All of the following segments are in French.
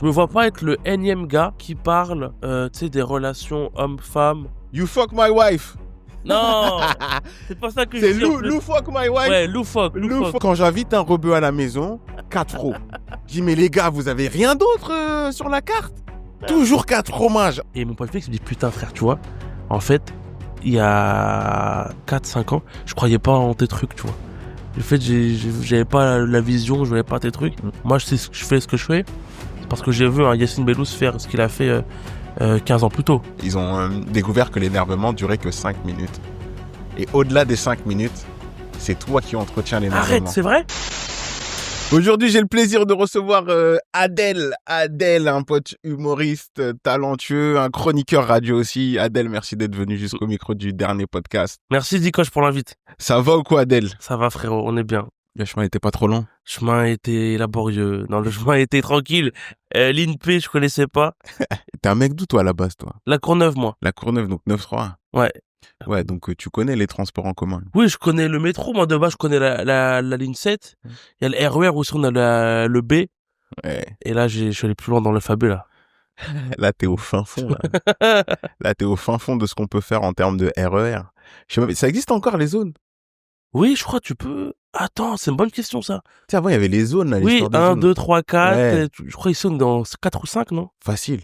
Je me vois pas être le énième gars qui parle, tu sais, des relations homme-femme. You fuck my wife. Non, c'est pas ça que C'est je dis. Lou fuck my wife. Ouais, loufoque. Quand j'invite un rebeu à la maison, 4 fros. Je dis, mais les gars, vous avez rien d'autre sur la carte? Toujours 4 fromages. Et mon pote Félix me dit, putain frère, tu vois, en fait, il y a 4-5 ans, je croyais pas en tes trucs, tu vois. Le fait, j'avais pas la vision, je voyais pas tes trucs. Moi, je sais ce que je fais, c'est parce que j'ai vu Yacine Bellous faire ce qu'il a fait 15 ans plus tôt. Ils ont découvert que l'énervement durait que 5 minutes. Et au-delà des 5 minutes, c'est toi qui entretiens l'énervement. Arrête, c'est vrai? Aujourd'hui, j'ai le plaisir de recevoir Adèle. Adèle, un pote humoriste, talentueux, un chroniqueur radio aussi. Adèle, merci d'être venu jusqu'au micro du dernier podcast. Merci Dikoche pour l'invite. Ça va ou quoi, Adèle? Ça va frérot, on est bien. Le chemin était pas trop long. Le chemin était laborieux. Non, le chemin était tranquille. L'INP, je connaissais pas. T'es un mec d'où, toi, à la base, toi? La Courneuve, moi. La Courneuve, donc 9-3. Ouais. Ouais, donc tu connais les transports en commun. Oui, je connais le métro. Moi, de base, je connais la ligne 7. Il y a le RER aussi, on a le B. Ouais. Et là, je suis allé plus loin dans l'alphabet, là. Là, t'es au fin fond, là. Là, t'es au fin fond de ce qu'on peut faire en termes de RER. Je sais même, ça existe encore, les zones? Oui, je crois que tu peux... Attends, c'est une bonne question, ça. Tu sais, avant, il y avait les zones, là, Oui, l'histoire des 1, zones. 2, 3, 4. Ouais. Je crois qu'ils sont dans 4 ou 5, non? Facile.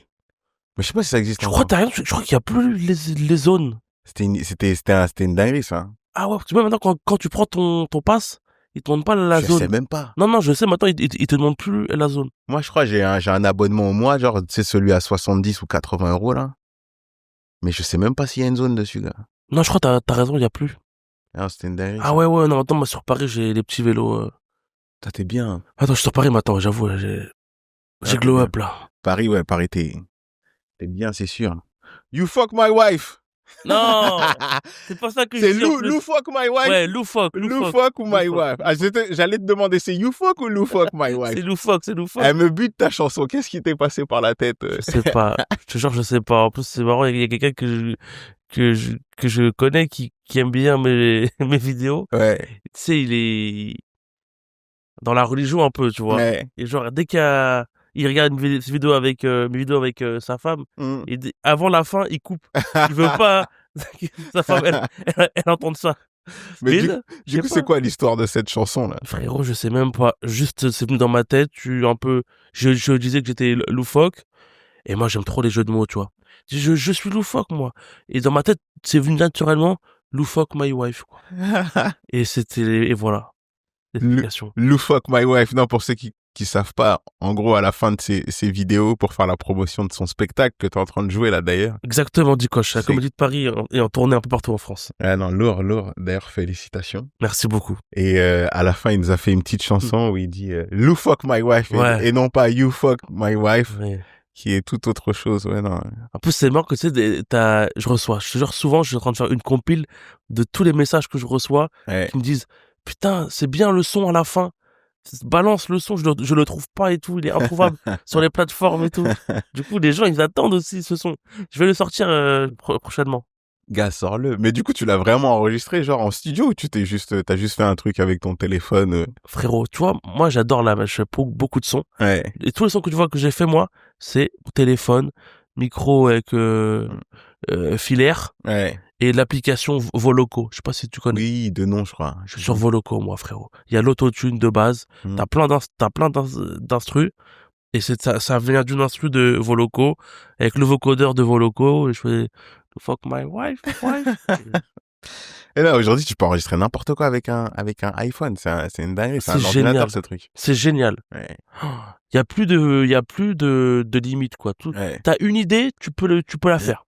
Mais je sais pas si ça existe Je encore. crois que t'as raison. Je crois qu'il y a plus les zones. C'était une dinguerie, ça. Ah ouais, tu vois, maintenant, quand tu prends ton pass, ils te demandent pas la Je zone. sais même pas. Non, je sais, maintenant, ils te demandent plus la zone. Moi, je crois que j'ai un abonnement au mois, genre, c'est celui à 70 ou 80 euros, là. Mais je sais même pas s'il y a une zone dessus, gars. Non, je crois que t'as raison, il y a plus. Non, c'était une dinguerie. Ah ouais, non, maintenant, moi, sur Paris, j'ai les petits vélos. Ça, t'es bien. Attends, je suis sur Paris maintenant, j'avoue, là, j'ai glow bien. up, là. Paris, ouais, Paris, t'es bien, c'est sûr. You fuck my wife. Non, c'est pas ça que C'est je dis. Lou fuck my wife. Ouais, loufoque. Lou fuck ou my wife. Ah, j'allais te demander, c'est you fuck ou Lou fuck my wife? C'est loufoque. Elle me bute ta chanson. Qu'est-ce qui t'est passé par la tête? Je sais pas. Je te jure, je sais pas. En plus, c'est marrant, il y a quelqu'un que je connais qui aime bien mes vidéos. Ouais. Tu sais, il est dans la religion un peu, tu vois. Ouais. Et genre, dès il regarde ses vidéos avec, mes vidéos avec sa femme, et avant la fin, il coupe. Il veut pas que sa femme, elle entende ça. Mais là, du coup, c'est quoi l'histoire de cette chanson, là? Frérot, je sais même pas. Juste, c'est venu dans ma tête. Je disais que j'étais loufoque. Et moi, j'aime trop les jeux de mots, tu vois. Je suis loufoque, moi. Et dans ma tête, c'est venu naturellement, loufoque my wife, quoi. Et voilà. L'explication. Lou fuck my wife. Non, pour ceux qui savent pas, en gros, à la fin de ces vidéos, pour faire la promotion de son spectacle que t'es en train de jouer, là, d'ailleurs. Exactement, Dikoche. La Comédie de Paris et en tournée un peu partout en France. Ah non, lourd. D'ailleurs, félicitations. Merci beaucoup. Et à la fin, il nous a fait une petite chanson où il dit Lou fuck my wife Ouais. et non pas you fuck my wife, Ouais. qui est tout autre chose. Ouais, non. En plus, c'est marrant que tu sais, je te jure, souvent, je suis en train de faire une compile de tous les messages que je reçois qui me disent, putain, c'est bien le son à la fin. Balance le son, je le trouve pas et tout, il est introuvable sur les plateformes et tout. Du coup, les gens, ils attendent aussi ce son. Je vais le sortir prochainement. Gars, sors-le. Mais du coup, tu l'as vraiment enregistré, genre en studio, ou t'as juste fait un truc avec ton téléphone? Frérot, tu vois, moi, j'adore je fais beaucoup de sons. Ouais. Et tous les sons que tu vois que j'ai fait, moi, c'est téléphone, micro avec filaire. Ouais. Et l'application Voloco. Je sais pas si tu connais. Oui, de nom, je crois. Je suis sur Voloco, moi, frérot. Il y a l'autotune de base. T'as plein d'instrus. Et ça vient d'une instru de Voloco. Avec le vocodeur de Voloco. Et je fais, fuck my wife. Et là, aujourd'hui, tu peux enregistrer n'importe quoi avec un iPhone. C'est une dinguerie. C'est un ordinateur, génial. ce truc. C'est génial. Ouais. Il y a plus de limite, quoi. Ouais. T'as une idée, tu peux la faire.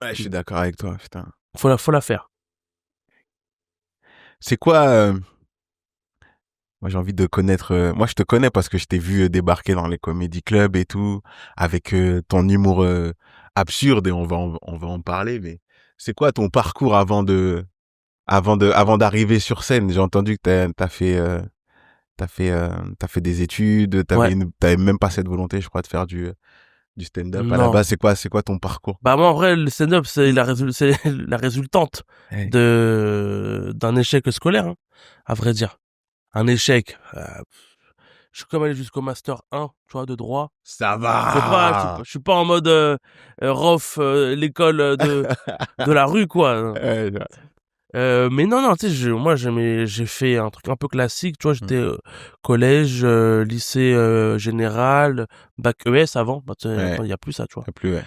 Ouais, je suis d'accord avec toi, putain. Faut la faire. C'est quoi, moi, j'ai envie de connaître, moi, je te connais parce que je t'ai vu débarquer dans les comédie clubs et tout, avec ton humour absurde, et on va en parler, mais c'est quoi ton parcours avant d'arriver sur scène? J'ai entendu que t'as fait des études, t'avais même pas cette volonté, je crois, de faire du stand-up. À la base, c'est quoi ton parcours? Bah, moi, en vrai, le stand-up, c'est la résultante d'un échec scolaire, hein, à vrai dire. Un échec, Je suis comme allé jusqu'au Master 1, tu vois, de droit. Ça va. Je suis pas en mode ROF, l'école de la rue, quoi. Mais non, tu sais, moi, j'ai fait un truc un peu classique, tu vois, j'étais collège, lycée général, bac ES avant. Bah, maintenant, il y a plus ça, tu vois. Il y a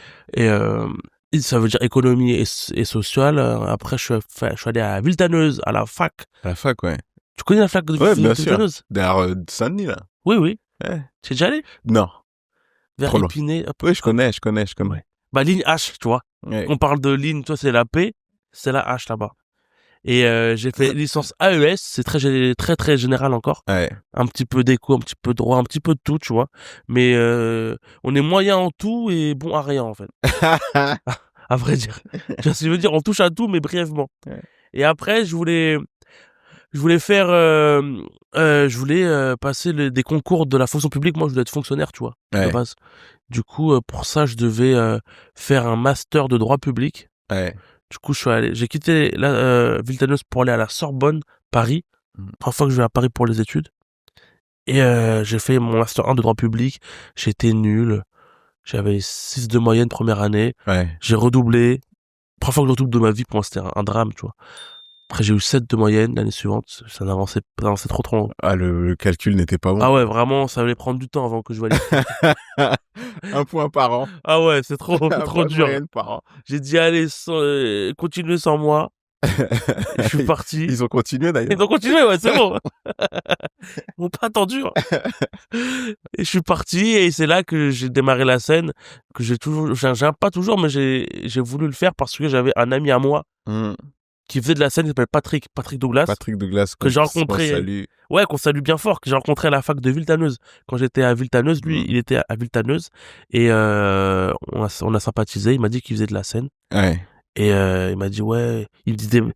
plus, Et ça veut dire économie et sociale. Après, je suis allé à Villetaneuse, à la fac. À la fac, ouais. Tu connais la fac de Villetaneuse? Sûr. Derrière Saint-Denis, là. Oui. Ouais. Tu es déjà allé? Non. Vers Épinay. Oui, je connais. Ouais. Bah, ligne H, tu vois. Ouais. On parle de ligne, toi, c'est la P, c'est la H là-bas. Et j'ai fait licence AES, c'est très général encore. Ouais. Un petit peu d'éco, un petit peu de droit, un petit peu de tout, tu vois. Mais on est moyen en tout et bon à rien, en fait. À vrai dire. Tu vois ce que je veux dire, on touche à tout, mais brièvement. Ouais. Et après, je voulais faire, je voulais passer des concours de la fonction publique. Moi, je voulais être fonctionnaire, tu vois, de base. Du coup, pour ça, je devais faire un master de droit public. Ouais. Du coup, j'ai quitté Villetaneuse pour aller à la Sorbonne, Paris. Première fois que je vais à Paris pour les études. Et j'ai fait mon master 1 de droit public. J'étais nul. J'avais 6 de moyenne première année. Ouais. J'ai redoublé. Première fois que je redouble de ma vie, pour moi, c'était un drame, tu vois. Après, j'ai eu 7 de moyenne l'année suivante. Ça n'avançait trop. Ah, le calcul n'était pas bon. Ah ouais, vraiment, ça allait prendre du temps avant que je valide. 1 point par an. Ah ouais, c'est trop dur. Moyenne par an. J'ai dit, allez, continuez sans moi. Je suis parti. Ils ont continué d'ailleurs. Ils ont continué, ouais, c'est bon. Ils m'ont pas attendu. Et je suis parti et c'est là que j'ai démarré la scène, que j'aime pas toujours, mais j'ai voulu le faire parce que j'avais un ami à moi qui faisait de la scène, il s'appelle Patrick Douglas. Que j'ai rencontré. Ouais, qu'on salue bien fort, que j'ai rencontré à la fac de Villetaneuse. Quand j'étais à Villetaneuse, lui, il était à Villetaneuse et on a sympathisé. Il m'a dit qu'il faisait de la scène. Ouais. Et il m'a dit ouais, il me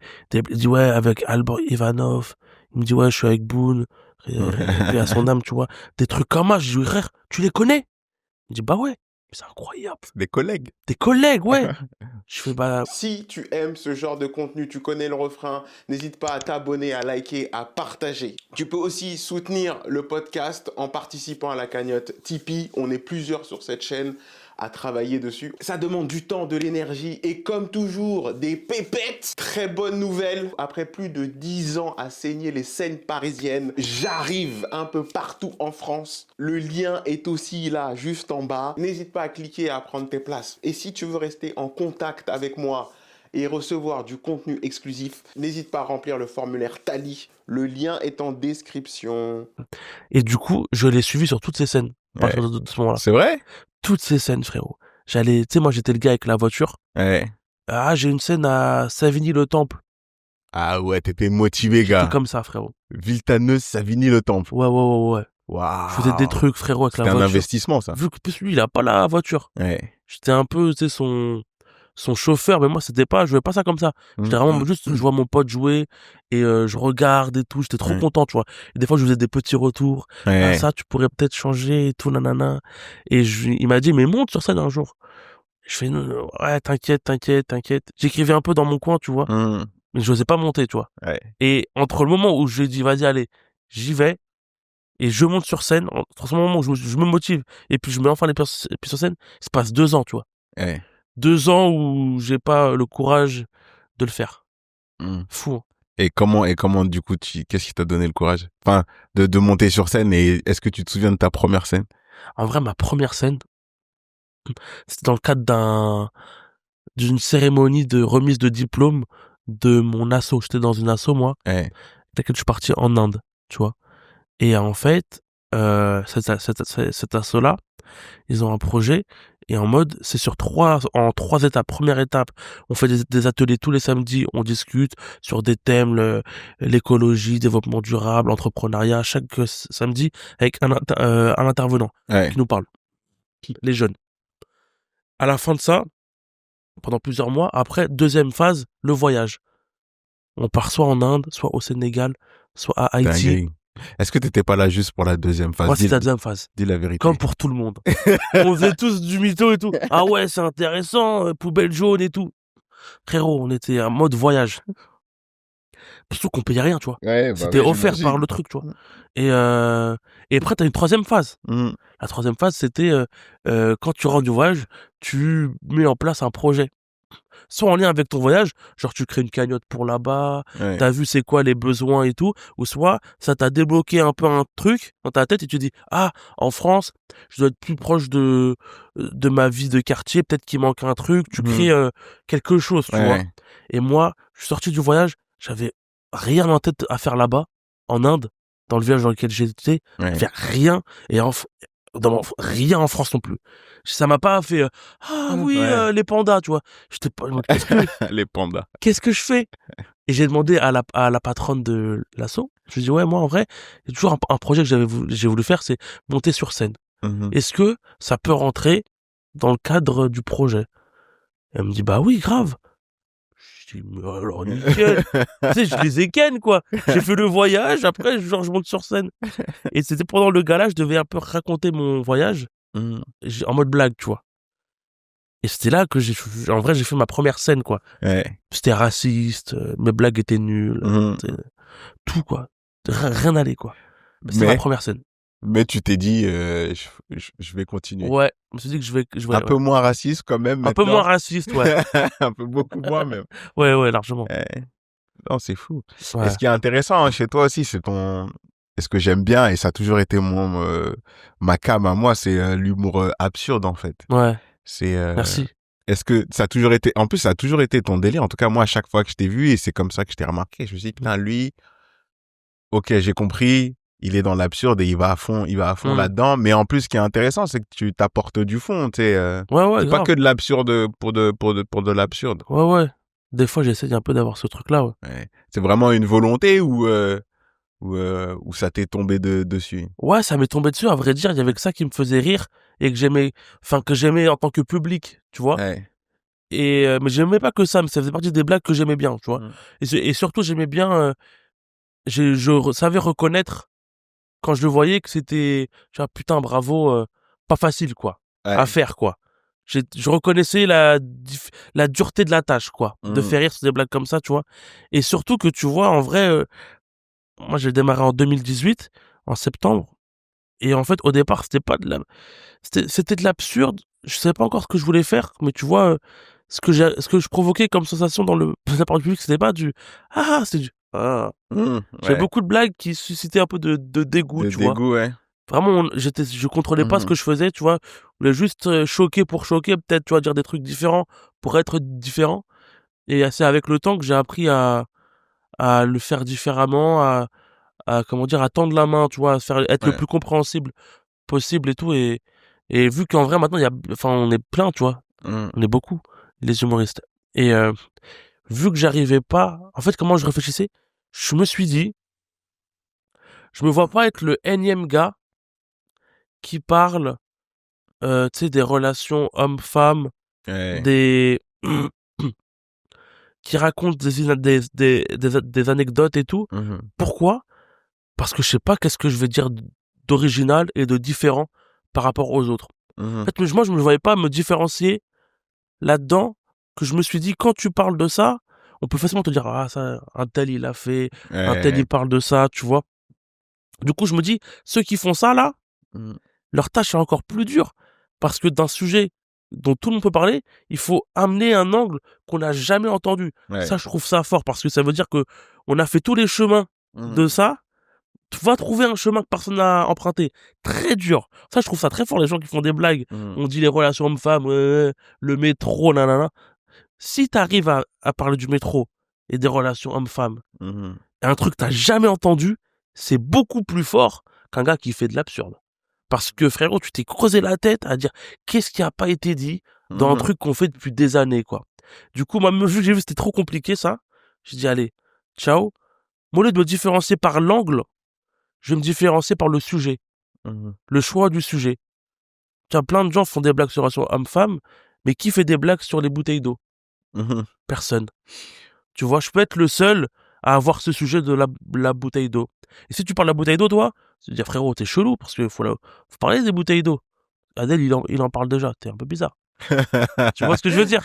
dit ouais avec Albert Ivanov. Il me dit ouais, je suis avec Boone. Et à son âme, tu vois, des trucs comme ça. Je dis frère, tu les connais? Il me dit bah ouais, c'est incroyable. Des collègues. Des collègues, ouais. Je fais bah. Si tu aimes ce genre de contenu, tu connais le refrain, n'hésite pas à t'abonner, à liker, à partager. Tu peux aussi soutenir le podcast en participant à la cagnotte Tipeee. On est plusieurs sur cette chaîne à travailler dessus. Ça demande du temps, de l'énergie et comme toujours, des pépettes. Très bonne nouvelle, après plus de 10 ans à saigner les scènes parisiennes, j'arrive un peu partout en France. Le lien est aussi là, juste en bas. N'hésite pas à cliquer et à prendre tes places. Et si tu veux rester en contact avec moi et recevoir du contenu exclusif, n'hésite pas à remplir le formulaire Tali. Le lien est en description. Et du coup, je l'ai suivi sur toutes ces scènes. À partir de ce moment-là. C'est vrai? Toutes ces scènes, frérot. Tu sais, moi, j'étais le gars avec la voiture. Ouais. Ah, j'ai une scène à Savigny-le-Temple. Ah ouais, t'étais motivé, gars. J'étais comme ça, frérot. Villetaneuse, Savigny-le-Temple. Ouais. Waouh. Je faisais des trucs, frérot, avec la voiture. C'était un investissement, ça. Vu que lui, il a pas la voiture. Ouais. J'étais un peu, tu sais, son chauffeur, mais moi, je jouais pas ça comme ça. J'étais vraiment juste, je vois mon pote jouer et je regarde et tout. J'étais trop content, tu vois. Et des fois, je faisais des petits retours. Ah, ça, tu pourrais peut-être changer et tout, nanana. Et il m'a dit, mais monte sur scène un jour. Je fais, non, ouais, t'inquiète. J'écrivais un peu dans mon coin, tu vois. Mais je n'osais pas monter, tu vois. Ouais. Et entre le moment où je lui ai dit, vas-y, allez, j'y vais, et je monte sur scène, entre ce moment où je me motive, et puis je mets enfin les pieds sur scène, il se passe 2 ans, tu vois. Ouais. 2 ans où j'ai pas le courage de le faire. Fou. Hein. Et comment, du coup, qu'est-ce qui t'a donné le courage? Enfin, de monter sur scène, et est-ce que tu te souviens de ta première scène? En vrai, ma première scène, c'était dans le cadre d'une cérémonie de remise de diplôme de mon asso. J'étais dans une asso, moi, avec laquelle je suis parti en Inde, tu vois. Et en fait, cet asso-là, ils ont un projet et en mode, c'est en 3 étapes. Première étape, on fait des ateliers tous les samedis, on discute sur des thèmes, l'écologie, développement durable, entrepreneuriat, chaque samedi avec un intervenant qui nous parle, les jeunes. À la fin de ça, pendant plusieurs mois, après, deuxième phase, le voyage. On part soit en Inde, soit au Sénégal, soit à Haïti. Est-ce que t'étais pas là juste pour la deuxième phase? Moi, c'est la deuxième phase. Dis la vérité. Comme pour tout le monde. On faisait tous du mytho et tout. Ah ouais, c'est intéressant, poubelle jaune et tout. Frérot, on était en mode voyage. Surtout qu'on payait rien, tu vois. Ouais, bah C'était oui, offert par j'imagine. le truc, tu vois. Et après, t'as une troisième phase. Mhm. La troisième phase, c'était quand tu rentres du voyage, tu mets en place un projet. Soit en lien avec ton voyage, genre tu crées une cagnotte pour là-bas, Ouais. t'as vu c'est quoi les besoins et tout, ou soit ça t'a débloqué un peu un truc dans ta tête et tu dis ah, en France, je dois être plus proche de ma vie de quartier, peut-être qu'il manque un truc, tu crées quelque chose, tu vois. Ouais. Et moi, je suis sorti du voyage, j'avais rien en tête à faire là-bas, en Inde, dans le village dans lequel j'étais, Ouais. faire rien, et rien en France non plus. Ça m'a pas fait ah oui, Ouais. les pandas, tu vois. J'étais pas, Les pandas. qu'est-ce que je fais? Et j'ai demandé à la patronne de l'asso. Je lui ai dit ouais, moi en vrai, il y a toujours un projet que j'ai voulu faire, c'est monter sur scène. Mhm. Est-ce que ça peut rentrer dans le cadre du projet? Et elle me dit bah oui, grave. Je dis mais alors nickel. Tu sais, je les ai ken quoi. J'ai fait le voyage, après genre je monte sur scène. Et c'était pendant le gala, je devais un peu raconter mon voyage Mhm. en mode blague, tu vois. Et c'était là que en vrai, j'ai fait ma première scène, quoi. Ouais. C'était raciste, mes blagues étaient nulles, Mhm. tout, quoi. Rien n'allait, quoi. C'était ma première scène. Mais tu t'es dit, je vais continuer. Ouais, je me suis dit que Un peu moins raciste quand même un peu moins maintenant. raciste, ouais. Un peu beaucoup moins même. Ouais, largement. Ouais. Non, c'est fou. Et Ouais. ce qui est intéressant chez toi aussi, c'est et ce que j'aime bien, et ça a toujours été ma came à moi, c'est l'humour absurde en fait. Ouais. C'est Merci. Est-ce que ça a toujours été, en plus ça a toujours été ton délire. En tout cas moi, à chaque fois que je t'ai vu, et c'est comme ça que je t'ai remarqué, je me suis dit putain, lui, ok, j'ai compris, il est dans l'absurde et il va à fond là-dedans. Mais en plus, ce qui est intéressant, c'est que tu t'apportes du fond, tu sais. Ouais, C'est pas grave. que de l'absurde pour de l'absurde. Ouais. Des fois, j'essaie un peu d'avoir ce truc-là, ouais. Ouais. C'est vraiment une volonté ou ça t'est tombé dessus? Ouais, ça m'est tombé dessus, à vrai dire, il y avait que ça qui me faisait rire et que j'aimais en tant que public, tu vois. Ouais. Et mais j'aimais pas que ça, mais ça faisait partie des blagues que j'aimais bien, tu vois. Mm. Et surtout, j'aimais bien, savais reconnaître quand je le voyais que c'était, tu vois, putain, bravo, pas facile, quoi, Ouais. à faire, quoi. Je reconnaissais la dureté de la tâche, quoi, de Mm. faire rire sur des blagues comme ça, tu vois. Et surtout que tu vois, en vrai, moi, j'ai démarré en 2018, en septembre. Et en fait, au départ, c'était de l'absurde. Je savais pas encore ce que je voulais faire, mais tu vois, ce que je provoquais comme sensation dans la part du public, c'était pas du ah, c'était du ah. Mm. J'avais Ouais. beaucoup de blagues qui suscitaient un peu de dégoût, De tu vois. dégoût, ouais. Vraiment, je contrôlais pas ce que je faisais, tu vois. Je voulais juste choquer pour choquer, peut-être, tu vois, dire des trucs différents pour être différent. Et c'est avec le temps que j'ai appris à le faire différemment, comment dire, à tendre la main, tu vois, être le Ouais. plus compréhensible possible et tout. Et vu qu'en vrai, maintenant, on est plein, tu vois. Mm. On est beaucoup, les humoristes. Et vu que j'arrivais pas, en fait, comment je réfléchissais, je me suis dit, je me vois pas être le énième gars qui parle, tu sais, des relations hommes-femmes, Ouais. des qui raconte des anecdotes et tout. Mhm. Pourquoi? Parce que je sais pas qu'est-ce que je vais dire d'original et de différent par rapport aux autres. En Mhm. fait, moi, je me voyais pas me différencier là-dedans, que je me suis dit, quand tu parles de ça, on peut facilement te dire, ah, ça, un tel, il a fait, un tel, Ouais. il parle de ça, tu vois. Du coup, je me dis, ceux qui font ça, là, Mm. leur tâche est encore plus dure, parce que d'un sujet dont tout le monde peut parler, il faut amener un angle qu'on n'a jamais entendu. Ouais. Ça, je trouve ça fort, parce que ça veut dire que on a fait tous les chemins de ça. Tu vas trouver un chemin que personne n'a emprunté. Très dur. Ça, je trouve ça très fort, les gens qui font des blagues. Mm. On dit les relations hommes-femmes, le métro, nanana. Si t'arrives à parler du métro et des relations hommes-femmes, Mhm. un truc que t'as jamais entendu, c'est beaucoup plus fort qu'un gars qui fait de l'absurde. Parce que frérot, tu t'es creusé la tête à dire qu'est-ce qui a pas été dit dans un Mhm. truc qu'on fait depuis des années, quoi. Du coup, moi, vu que j'ai vu que c'était trop compliqué, ça, j'ai dit allez, ciao. Moi, au lieu de me différencier par l'angle, je vais me différencier par le sujet, Mhm. le choix du sujet. Tiens, plein de gens font des blagues sur relations hommes-femmes, mais qui fait des blagues sur les bouteilles d'eau? Mhm. Personne. Tu vois, je peux être le seul à avoir ce sujet de la bouteille d'eau. Et si tu parles de la bouteille d'eau, toi, tu te dis, frérot, t'es chelou, parce qu'il faut parler des bouteilles d'eau. Adèle, il en parle déjà, t'es un peu bizarre. Tu vois ce que je veux dire?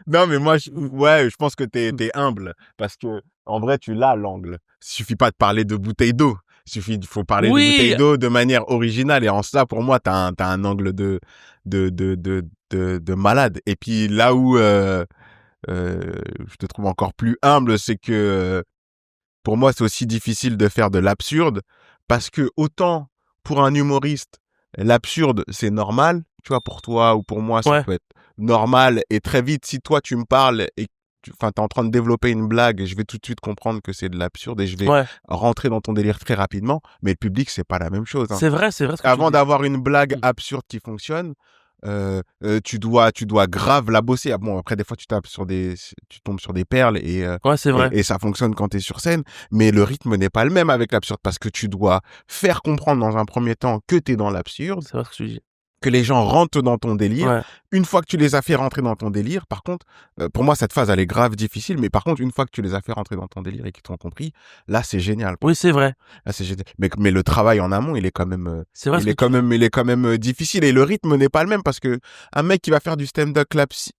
Non, mais moi, je pense que t'es humble parce que en vrai, tu l'as l'angle. Il suffit pas de parler de bouteille d'eau. Il faut parler de bouteille Oui, d'eau de manière originale. Et en cela, pour moi, t'as un angle de malade. Et puis là où je te trouve encore plus humble, c'est que pour moi, c'est aussi difficile de faire de l'absurde parce que autant pour un humoriste, l'absurde, c'est normal, tu vois, pour toi ou pour moi, ça ouais, peut être normal. Et très vite, si toi, tu me parles et enfin, t'es en train de développer une blague, je vais tout de suite comprendre que c'est de l'absurde et je vais ouais. rentrer dans ton délire très rapidement. Mais le public, c'est pas la même chose, hein. C'est vrai ce que tu Avant dis. d'avoir une blague absurde qui fonctionne, tu dois grave la bosser. Ah bon, après des fois tu tombes sur des perles Ouais, c'est vrai. et ça fonctionne quand tu es sur scène, mais le rythme n'est pas le même avec l'absurde parce que tu dois faire comprendre dans un premier temps que tu es dans l'absurde, C'est vrai ce que tu dis. que les gens rentrent dans ton délire. Ouais. Une fois que tu les as fait rentrer dans ton délire, par contre, pour moi cette phase elle est grave difficile, mais par contre une fois que tu les as fait rentrer dans ton délire et qu'ils t'ont compris, là c'est génial. Oui, c'est vrai. Ah, c'est génial. Mais le travail en amont, il est quand même, C'est vrai ce que tu dis. il est quand même difficile et le rythme n'est pas le même parce que un mec qui va faire du stand-up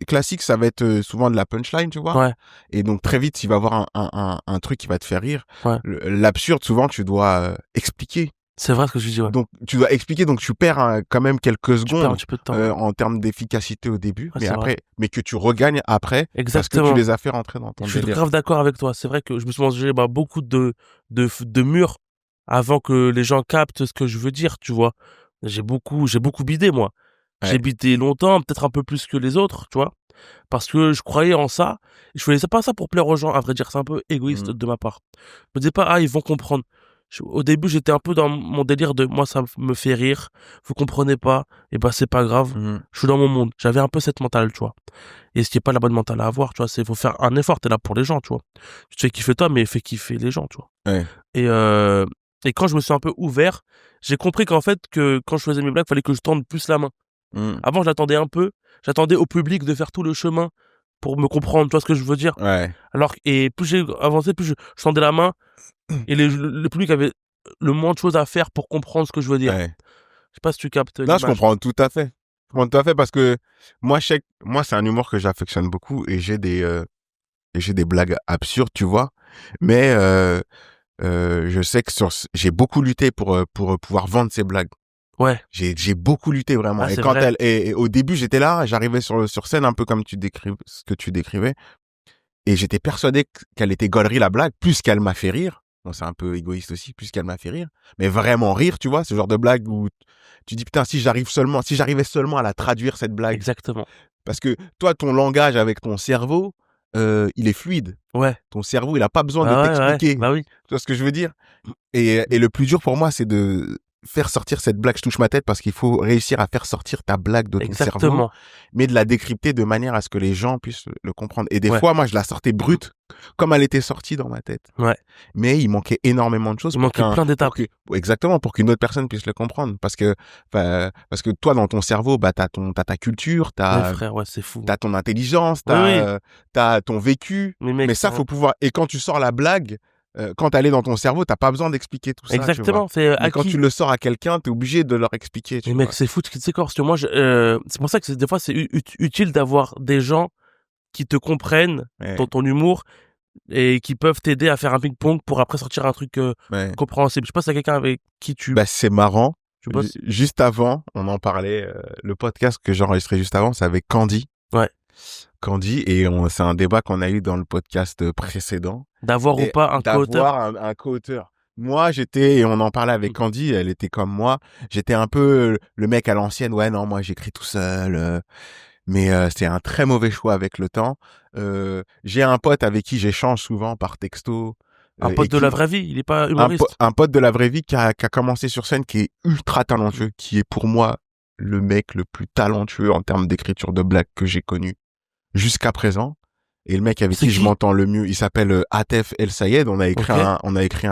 classique, ça va être souvent de la punchline, tu vois. Ouais, Et donc très vite, il va avoir un truc qui va te faire rire. ouais. L'absurde, souvent, tu dois expliquer. C'est vrai ce que tu dis, ouais. Donc tu dois expliquer, donc tu perds quand même quelques Tu perds un secondes petit peu de temps. Ouais. en termes d'efficacité au début, Ouais, mais c'est vrai. après, mais que tu regagnes après parce que tu Exactement. les as fait rentrer dans ton Je suis délire. grave d'accord avec toi. C'est vrai que je me suis mangé beaucoup de murs avant que les gens captent ce que je veux dire, tu vois. J'ai beaucoup bidé, moi. J'ai Ouais. bidé longtemps, peut-être un peu plus que les autres, tu vois. Parce que je croyais en ça. Je faisais pas ça pour plaire aux gens, à vrai dire. C'est un peu égoïste Mhm. de ma part. Je me disais pas, ah, ils vont comprendre. Au début, j'étais un peu dans mon délire de moi, ça me fait rire. Vous comprenez pas. Et bah, c'est pas grave. Mhm. Je suis dans mon monde. J'avais un peu cette mentale, tu vois. Et ce qui est pas la bonne mentale à avoir, tu vois, c'est faut faire un effort, t'es là pour les gens, tu vois. Tu te fais kiffer toi, mais fais kiffer les gens, tu vois. Ouais. Et quand je me suis un peu ouvert, j'ai compris qu'en fait, que quand je faisais mes blagues, fallait que je tende plus la main. Mhm. Avant, j'attendais un peu, j'attendais au public de faire tout le chemin pour me comprendre, tu vois ce que je veux dire. Ouais. Et plus j'ai avancé, plus je tendais la main, et le public avait le moins de choses à faire pour comprendre ce que je veux dire. Ouais. Je sais pas si tu captes Non, je l'image. comprends tout à fait. Je comprends tout à fait parce que moi, c'est un humour que j'affectionne beaucoup et j'ai des blagues absurdes, tu vois. Mais je sais que j'ai beaucoup lutté pour pouvoir vendre ces blagues. Ouais, J'ai beaucoup lutté vraiment. ah, Et c'est quand vrai. et au début, j'étais là, j'arrivais sur scène un peu comme ce que tu décrivais. Et j'étais persuadé qu'elle était gaulerie la blague, plus qu'elle m'a fait rire. Bon, c'est un peu égoïste aussi, plus qu'elle m'a fait rire. Mais vraiment rire, tu vois, ce genre de blague où tu dis, putain, si j'arrivais seulement à la traduire, cette blague. Exactement. Parce que toi, ton langage avec ton cerveau, il est fluide. Ouais. Ton cerveau, il a pas besoin de Ah ouais, ouais. t'expliquer. Bah oui. Tu vois ce que je veux dire? Et le plus dur pour moi, c'est de faire sortir cette blague. Je touche ma tête parce qu'il faut réussir à faire sortir ta blague de ton cerveau, Exactement. mais de la décrypter de manière à ce que les gens puissent le comprendre. Et des Ouais. fois, moi, je la sortais brute, comme elle était sortie dans ma tête. Ouais. Mais il manquait énormément de choses Il manquait plein d'étapes. exactement, pour qu'une autre personne puisse le comprendre. Parce que toi, dans ton cerveau, bah, t'as ta culture, Ouais, t'as frère, ouais, c'est fou. ton intelligence, Oui. t'as ton vécu. Mais mec, ça, faut pouvoir. Et quand tu sors la blague, quand elle est dans ton cerveau, t'as pas besoin d'expliquer tout ça. exactement, Tu vois. c'est Mais quand acquis. tu le sors à quelqu'un, t'es obligé de leur expliquer. Mais Tu mec, vois. c'est fou, tu sais quoi, parce que moi, c'est pour ça que des fois, c'est utile d'avoir des gens qui te comprennent Ouais. dans ton humour et qui peuvent t'aider à faire un ping-pong pour après sortir un truc Ouais. compréhensible. Je sais pas si c'est quelqu'un avec qui tu Bah, c'est marrant. bosses. Juste avant, on en parlait. Le podcast que j'enregistrais juste avant, c'est avec Candy. Ouais. Candy, et c'est un débat qu'on a eu dans le podcast précédent. D'avoir ou pas un co-auteur. D'avoir un co-auteur. Moi, et on en parlait avec Candy, elle était comme moi. J'étais un peu le mec à l'ancienne. Ouais, non, moi, j'écris tout seul. Mais c'est un très mauvais choix avec le temps. J'ai un pote avec qui j'échange souvent par texto. Un pote de la vraie vie, il est pas humoriste. Un pote de la vraie vie qui a commencé sur scène, qui est ultra talentueux, qui est pour moi le mec le plus talentueux en termes d'écriture de blagues que j'ai connu jusqu'à présent. Et le mec avec qui je m'entends le mieux, il s'appelle Atef El Sayed. On a écrit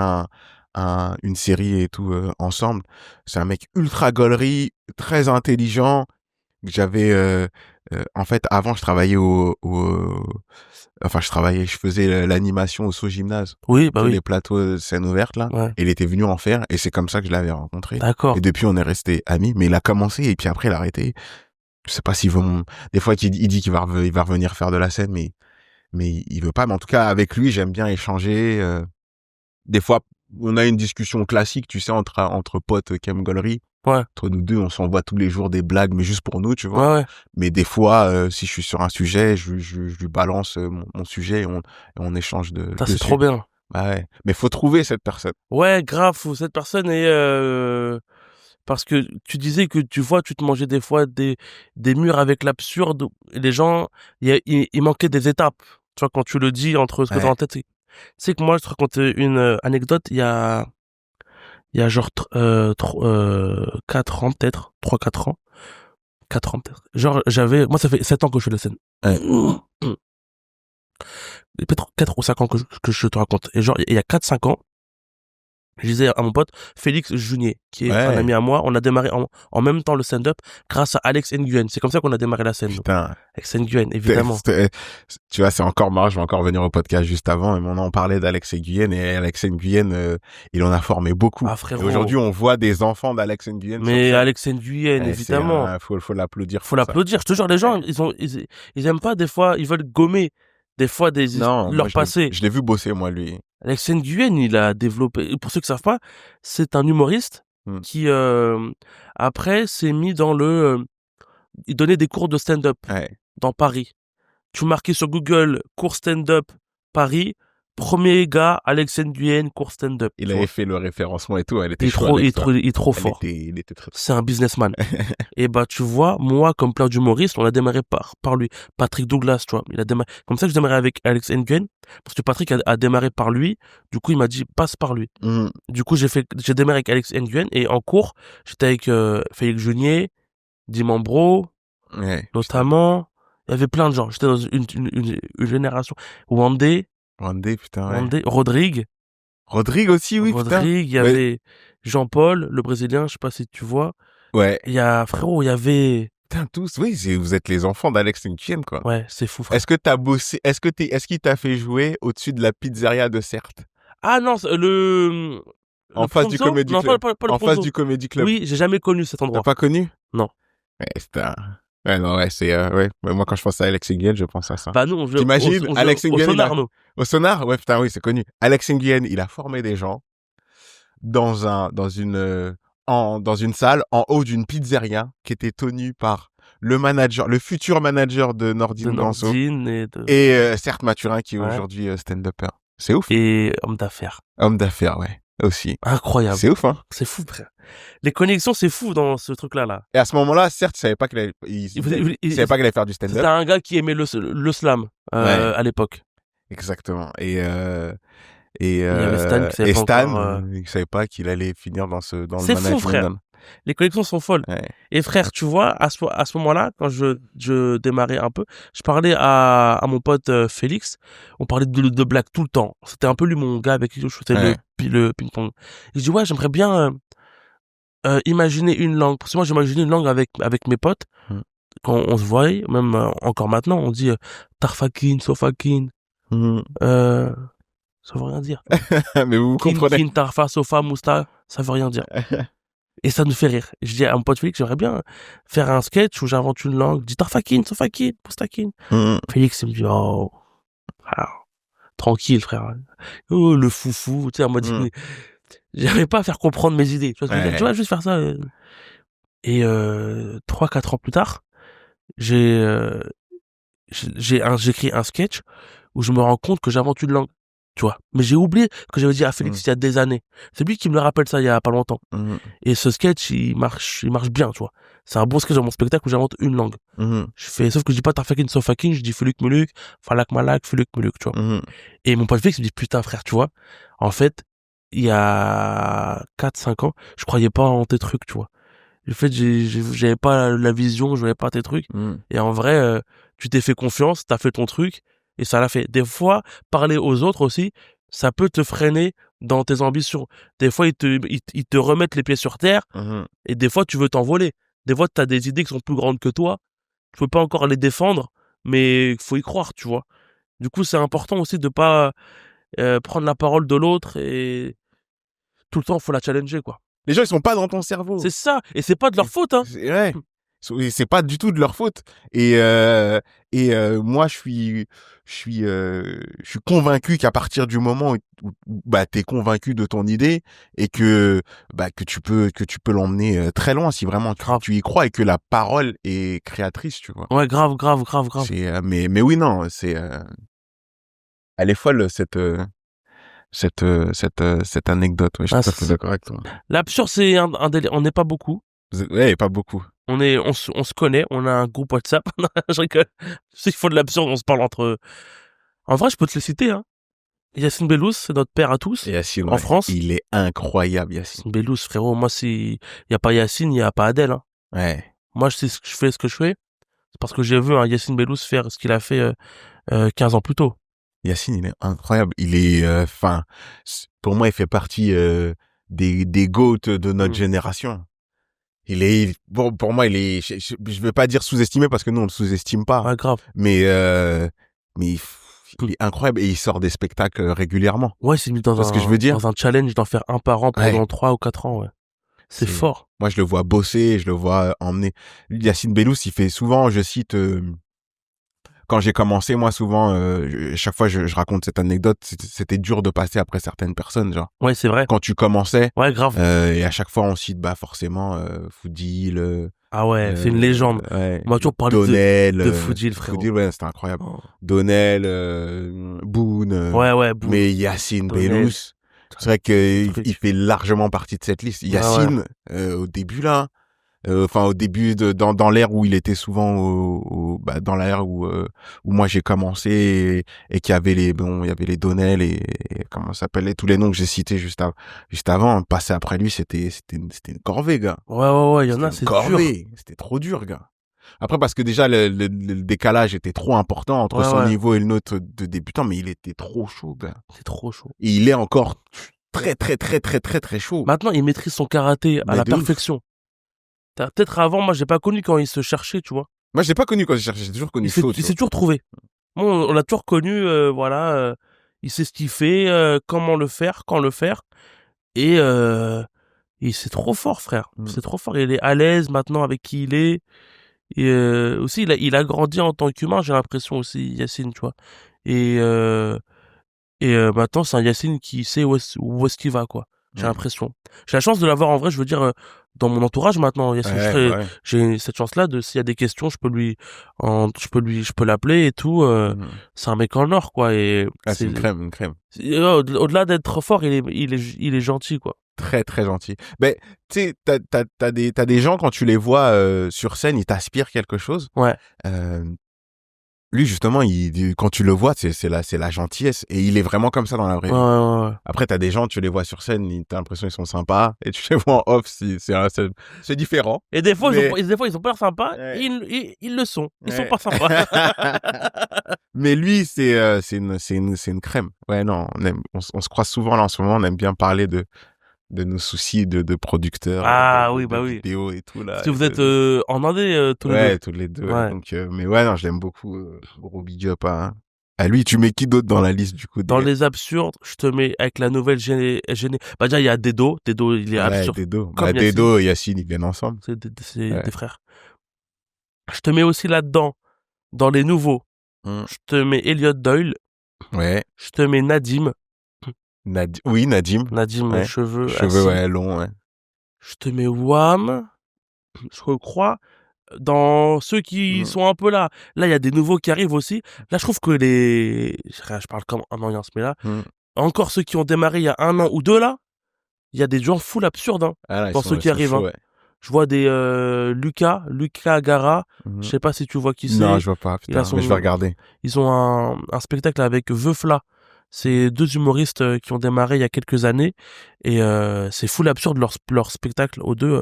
une série et tout ensemble. C'est un mec ultra gaulerie, très intelligent. J'avais en fait, avant, je travaillais je faisais l'animation au So Gymnase. Oui, bah oui. Les plateaux scène ouverte là. Ouais. Et il était venu en faire, et c'est comme ça que je l'avais rencontré. D'accord. Et depuis, on est restés amis. Mais il a commencé et puis après, il a arrêté. Je sais pas s'il veut des fois il dit qu'il va revenir faire de la scène, mais il veut pas. Mais en tout cas, avec lui, j'aime bien échanger. Des fois, on a une discussion classique, tu sais, entre potes Kemgollery. Ouais. Entre nous deux, on s'envoie tous les jours des blagues, mais juste pour nous, tu vois. Ouais. Mais des fois, si je suis sur un sujet, je lui balance mon sujet et on échange dessus. C'est trop bien. Ouais. Mais faut trouver cette personne. Ouais, grave, cette personne est... Parce que tu disais que, tu vois, tu te mangeais des fois des murs avec l'absurde. Et les gens, il manquait des étapes. Tu vois, quand tu le dis entre ce que t'as en tête. Tu sais que moi, je te raconte une anecdote. Il y a genre 4 ans peut-être, 3-4 ans. 4 ans peut-être. Genre, moi ça fait 7 ans que je fais la scène. Peut-être 4 ou 5 ans que je te raconte. Et genre, il y a 4-5 ans, je disais à mon pote Félix Junier, qui est un ami à moi, on a démarré en même temps le stand-up grâce à Alex Nguyen. C'est comme ça qu'on a démarré la scène. Putain. Alex Nguyen, évidemment. Tu vois, c'est encore marrant, je vais encore venir au podcast juste avant, et on en parlait d'Alex Nguyen, et Alex Nguyen, il en a formé beaucoup. Ah, frérot. Et aujourd'hui, on voit des enfants d'Alex Nguyen. Mais Alex Nguyen, évidemment. Faut l'applaudir. Faut l'applaudir. Je te jure, les gens, ils aiment pas, des fois, ils veulent gommer des fois leur passé. Je l'ai vu bosser, moi, lui. Alex Nguyen, il a développé, pour ceux qui savent pas, c'est un humoriste qui, après, s'est mis dans il donnait des cours de stand-up dans Paris. Tu marquais sur Google cours stand-up Paris, premier gars, Alex Nguyen, cours stand-up. Il avait fait le référencement et tout, elle était il est trop fort. Il était très... C'est un businessman. Et bah, tu vois, moi, comme plein d'humoristes, on a démarré par lui. Patrick Douglas, tu vois. Il a démarré, comme ça que j'ai démarré avec Alex Nguyen. Parce que Patrick a démarré par lui. Du coup, il m'a dit, passe par lui. Du coup, j'ai démarré avec Alex Nguyen. Et en cours, j'étais avec Félix Junier, Dimambro, notamment. Il y avait plein de gens. J'étais dans une génération. Wandé, putain, Wandé, Rodrigue aussi, oui, putain. Il y avait Jean-Paul, le Brésilien, je sais pas si tu vois. Ouais. Il y avait... Putain, tous, oui, vous êtes les enfants d'Alex Nguyen, quoi. Ouais, c'est fou, frère. Est-ce que t'as bossé, est-ce qu'il t'a fait jouer au-dessus de la pizzeria de Certes? Ah non, en face du Comedy Club. Non, pas en face du Comedy Club. Oui, j'ai jamais connu cet endroit. T'as pas connu? Non. Ouais, c'était ouais, non, ouais, c'est, ouais. Moi, quand je pense à Alex Nguyen, je pense à ça. Bah non, t'imagines, Alex Nguyen. Au Sonar, non. Au Sonar? Ouais, putain, oui, c'est connu. Alex Nguyen, il a formé des gens dans une salle en haut d'une pizzeria qui était tenue par le futur manager de Nordine Ganso et Certes Mathurin qui est aujourd'hui stand-upper. C'est ouf. Et homme d'affaires. Homme d'affaires, ouais, aussi. Incroyable. C'est ouf, hein. C'est fou, frère. Les connexions, c'est fou dans ce truc-là. Et à ce moment-là, Certes, il savait pas qu'il allait faire du stand-up. C'était un gars qui aimait le slam à l'époque. Exactement. il y avait Stan qui savait pas qu'il allait finir dans le management. C'est fou, frère. Les connexions sont folles. Ouais. Et frère, tu vois, à ce moment-là, quand je démarrais un peu, je parlais à mon pote Félix. On parlait de blagues tout le temps. C'était un peu lui mon gars avec qui je faisais le ping-pong. Et je dis, ouais, j'aimerais bien imaginer une langue. Parce que moi, j'imaginais une langue avec mes potes. Quand on se voyait, même encore maintenant, on dit Tarfakin, Sofakin. Ça veut rien dire. Mais vous comprenez. Kin, Tarfa, Sofa, Mousta, ça veut rien dire. Et ça nous fait rire. Je dis à mon pote Félix, j'aimerais bien faire un sketch où j'invente une langue. Je dis Tarfakin, Sofakin, Moustakin. Félix, il me dit, oh, tranquille, frère. Oh, le foufou. Tu sais, en mode, j'arrive pas à faire comprendre mes idées. Tu vois ce que je veux dire? Tu vois, juste faire ça. Et 3-4 ans plus tard, j'ai écrit un sketch où je me rends compte que j'invente une langue. Tu vois. Mais j'ai oublié que j'avais dit à Félix il y a des années. C'est lui qui me le rappelle ça il y a pas longtemps. Et ce sketch, il marche bien, tu vois. C'est un bon sketch dans mon spectacle où j'invente une langue. Sauf que je dis pas Tarfakin, Sofakin, je dis Fuluk Muluk, Falak Malak, Fuluk Muluk, tu vois. Et mon pote Félix me dit, putain, frère, tu vois. En fait, il y a 4-5 ans, je croyais pas en tes trucs, tu vois. En fait, j'avais pas la vision, je voyais pas tes trucs. Et en vrai, tu t'es fait confiance, t'as fait ton truc. Et ça l'a fait. Des fois, parler aux autres aussi, ça peut te freiner dans tes ambitions. Des fois, ils te remettent les pieds sur terre. Et des fois, tu veux t'envoler. Des fois, tu as des idées qui sont plus grandes que toi. Tu peux pas encore les défendre, mais il faut y croire, tu vois. Du coup, c'est important aussi de pas prendre la parole de l'autre et tout le temps, il faut la challenger, quoi. Les gens, ils sont pas dans ton cerveau. C'est ça. Et c'est pas de leur faute, hein. Ouais. C'est pas du tout de leur faute. Et moi, je suis convaincu qu'à partir du moment où bah t'es convaincu de ton idée et que tu peux l'emmener très loin si vraiment tu y crois et que la parole est créatrice, tu vois. Ouais, grave. Mais oui, non, elle est folle cette anecdote. Ouais, je suis tout à fait d'accord avec toi. L'absurde, c'est un délire. On n'est pas beaucoup. Ouais, pas beaucoup. On se connaît, on a un groupe WhatsApp. Je rigole. Ceux qui font de l'absurde, on se parle entre eux. En vrai, je peux te le citer, hein. Yacine Bellous, c'est notre père à tous. Yacine, en France. Il est incroyable, Yacine. Bellous, frérot. Moi, il y a pas Yacine, il y a pas Adèle, hein. Ouais. Moi, je sais ce que je fais. C'est parce que j'ai vu Yacine Bellous faire ce qu'il a fait 15 ans plus tôt. Yacine, il est incroyable. Il est, pour moi, il fait partie des GOAT de notre génération. Bon, pour moi, je vais pas dire sous-estimé parce que nous, on le sous-estime pas. Ouais, grave. Mais il est incroyable et il sort des spectacles régulièrement. Ouais, c'est mis dans un challenge d'en faire un par an pendant 3 ou 4 ans, ouais. C'est fort. Moi, je le vois bosser, je le vois emmener. Yacine Bellous, il fait souvent, je cite, quand j'ai commencé, moi, souvent, chaque fois, je raconte cette anecdote, c'était dur de passer après certaines personnes, genre. Ouais, c'est vrai. Quand tu commençais. Ouais, grave. Et à chaque fois, on cite, forcément, Foodil. Ah ouais, c'est une légende. Ouais. On m'a toujours parlé de Foodil, frérot. Foodil, ouais, c'était incroyable. Oh. Donnel, Boone. Ouais, Boone. Mais Yacine Bellous, c'est vrai qu'il fait largement partie de cette liste. Yacine, au début, là, au début dans l'ère où il était souvent dans l'ère où moi j'ai commencé et qu'il y avait il y avait les Donnel et comment ça s'appelait, tous les noms que j'ai cités juste avant, passer après lui c'était une corvée, gars. Ouais, il y en a, c'est dur. C'était trop dur, gars. Après, parce que déjà le décalage était trop important entre son niveau et le nôtre de débutant, mais il était trop chaud, gars. C'est trop chaud. Et il est encore très très très très très très chaud. Maintenant, il maîtrise son karaté à la perfection. Peut-être avant, moi, j'ai pas connu quand il se cherchait, tu vois. Moi, je l'ai pas connu quand il cherchait, j'ai toujours connu chaud. Il s'est toujours trouvé. Bon, on l'a toujours connu, il sait ce qu'il fait, comment le faire, quand le faire. Et c'est trop fort, frère. C'est trop fort. Il est à l'aise maintenant avec qui il est. Et aussi, il a grandi en tant qu'humain, j'ai l'impression aussi, Yacine, tu vois. Et maintenant, c'est un Yacine qui sait où est-ce qu'il va, quoi. J'ai l'impression. J'ai la chance de l'avoir en vrai, je veux dire, dans mon entourage maintenant. Yacine, j'ai cette chance-là de, s'il y a des questions, je peux l'appeler et tout. C'est un mec en or, quoi. Et c'est une crème. Au-delà d'être fort, il est gentil, quoi. Très très gentil. Mais tu sais, t'as des gens, quand tu les vois sur scène, ils t'aspirent quelque chose. Ouais. Lui, justement, quand tu le vois, c'est la gentillesse. Et il est vraiment comme ça dans la vraie vie. Ouais. Après, t'as des gens, tu les vois sur scène, t'as l'impression qu'ils sont sympas. Et tu les vois en off, c'est différent. Et des fois, ils sont pas sympas. Ouais. Ils le sont. Ils sont pas sympas. Mais lui, c'est une crème. Ouais, non, on se croise souvent là en ce moment. On aime bien parler de nos soucis de producteurs, de vidéos et tout là. Parce que vous êtes en Indé tous les deux. Ouais, tous les deux. Ouais. Donc, mais ouais, non, je l'aime beaucoup. Gros big up à lui. Tu mets qui d'autre dans la liste du coup? Dans les absurdes, je te mets avec la nouvelle Bah déjà il y a Dedo. Dedo, il est absurde. Dedo et Yacine, ils viennent ensemble. C'est des frères. Je te mets aussi là-dedans, dans les nouveaux. Je te mets Elliot Doyle. Ouais. Je te mets Nadim. Oui, Nadim. Nadim, cheveux longs, ouais. Je te mets Wham. Je crois. Dans ceux qui sont un peu là. Là, il y a des nouveaux qui arrivent aussi. Là, je trouve que je parle comme un ambiance, mais là, encore ceux qui ont démarré il y a 1 an ou 2 là, il y a des gens full absurdes, hein, dans ceux qui arrivent. Ouais. Je vois des Lucas Gara. Je sais pas si tu vois qui c'est. Non, je vois pas. Putain, mais je vais regarder. Ils ont un spectacle avec Veufla. C'est 2 humoristes qui ont démarré il y a quelques années et c'est full absurde leur spectacle aux deux.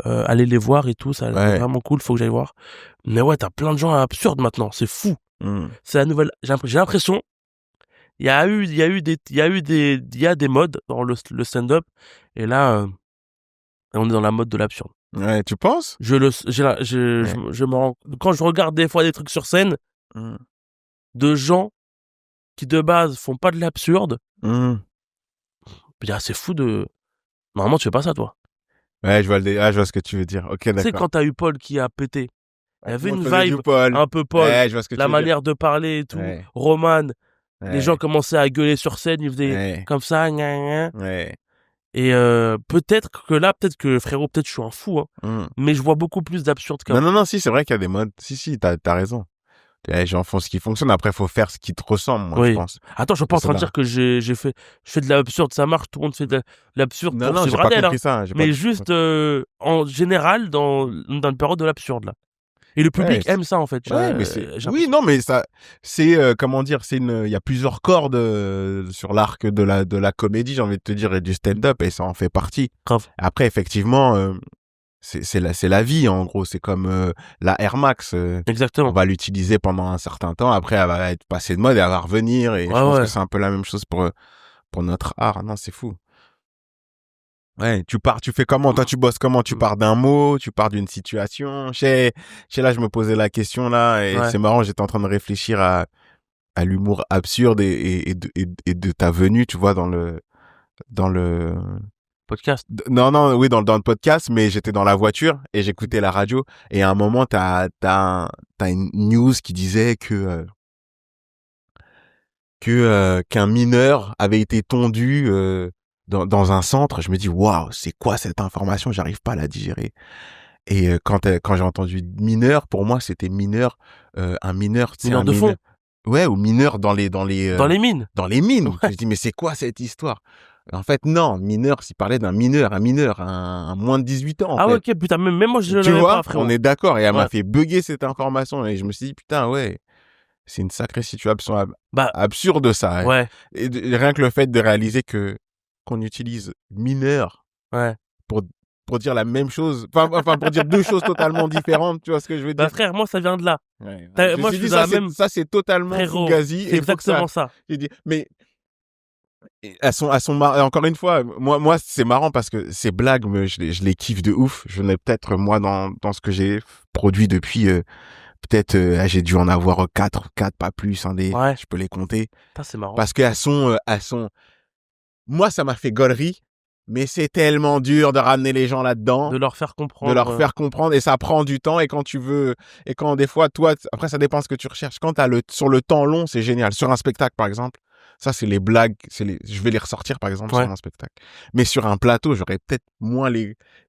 Allez les voir et tout, ça c'est vraiment cool, faut que j'aille voir. Mais ouais, t'as plein de gens absurdes maintenant, c'est fou. C'est la nouvelle. J'ai l'impression il y a des modes dans le stand-up et là on est dans la mode de l'absurde. Ouais, tu penses? Je me rends quand je regarde des fois des trucs sur scène de gens qui de base font pas de l'absurde. C'est fou de. Normalement, tu fais pas ça, toi. Ouais, je vois ce que tu veux dire. Ok, d'accord. Tu sais, quand t'as eu Paul qui a pété, il y avait une faisait vibe du Paul. un peu Paul, Ouais, je vois ce que la tu veux dire. manière de parler et tout. Ouais. Roman, les gens Ouais. commençaient à gueuler sur scène, ils faisaient Ouais. comme ça, gna, gna. Ouais. Et peut-être que là, peut-être que frérot, peut-être je suis un fou, hein, Mm. mais je vois beaucoup plus d'absurde qu'avant. Non, si, c'est vrai qu'il y a des modes. Si, t'as raison. Les gens font ce qui fonctionne. Après, faut faire ce qui te ressemble, moi, je Oui. pense. Attends, je suis pas en train de dire que je fais de l'absurde, ça marche, tout le monde fait de l'absurde Non, pour j'ai suivre pas Adèle, compris hein. ça. Mais juste en général dans une période de l'absurde là. Et le Ouais, public aime ça en fait. ouais, mais c'est. J'ai Oui, l'impression. non, mais ça, c'est comment dire, il y a plusieurs cordes sur l'arc de la comédie, j'ai envie de te dire, et du stand-up, et ça en fait partie. Grave. Après, effectivement, c'est la vie, en gros. C'est comme la Air Max. On Exactement. va l'utiliser pendant un certain temps. Après, elle va être passée de mode et elle va revenir. Et je pense que c'est un peu la même chose pour notre art. Non, c'est fou. Ouais, tu fais comment? Toi, tu bosses comment? Tu pars d'un mot, tu pars d'une situation. Là, je me posais la question là, et c'est marrant, j'étais en train de réfléchir à l'humour absurde et de ta venue, tu vois, dans le Podcast. non, oui, dans le podcast, mais j'étais dans la voiture et j'écoutais la radio, et à un moment, t'as une news qui disait qu'un mineur avait été tondu, dans un centre. Je me dis, waouh, c'est quoi cette information? J'arrive pas à la digérer. Et quand j'ai entendu mineur, pour moi, c'était mineur, un mineur, tu sais, Mineur de fond. Ouais, ou mineur dans les Dans les mines. Dans les mines. Ouais. Je dis, mais c'est quoi cette histoire? En fait, non, mineur, s'il parlait d'un mineur, un moins de 18 ans, en fait. Ah ouais, ok, putain, même moi, je Tu l'avais vois, pas, frérot. on est d'accord. Et elle m'a fait bugger cette information. Et je me suis dit, putain, ouais, c'est une sacrée situation absurde, ça. Hein. Ouais. Et rien que le fait de réaliser qu'on utilise mineur pour dire la même chose, enfin pour dire deux choses totalement différentes, tu vois ce que je veux dire? Bah frère, moi ça vient de là. Ouais. Moi je suis dans la même. Ça c'est totalement frérot, Fugazi. c'est exactement ça. J'ai dit, mais elles sont encore une fois, moi c'est marrant parce que ces blagues, je les kiffe de ouf. Je n'ai peut-être moi dans ce que j'ai produit depuis peut-être j'ai dû en avoir 4 pas plus, hein, je peux les compter. Ça c'est marrant. Parce qu'elles sont moi ça m'a fait gaulerie. Mais c'est tellement dur de ramener les gens là-dedans. De leur faire comprendre. Et ça prend du temps. Et quand des fois, toi, après, ça dépend ce que tu recherches. Quand sur le temps long, c'est génial. Sur un spectacle, par exemple, ça, c'est les blagues, je vais les ressortir, par exemple, sur un spectacle. Mais sur un plateau, j'aurais peut-être moins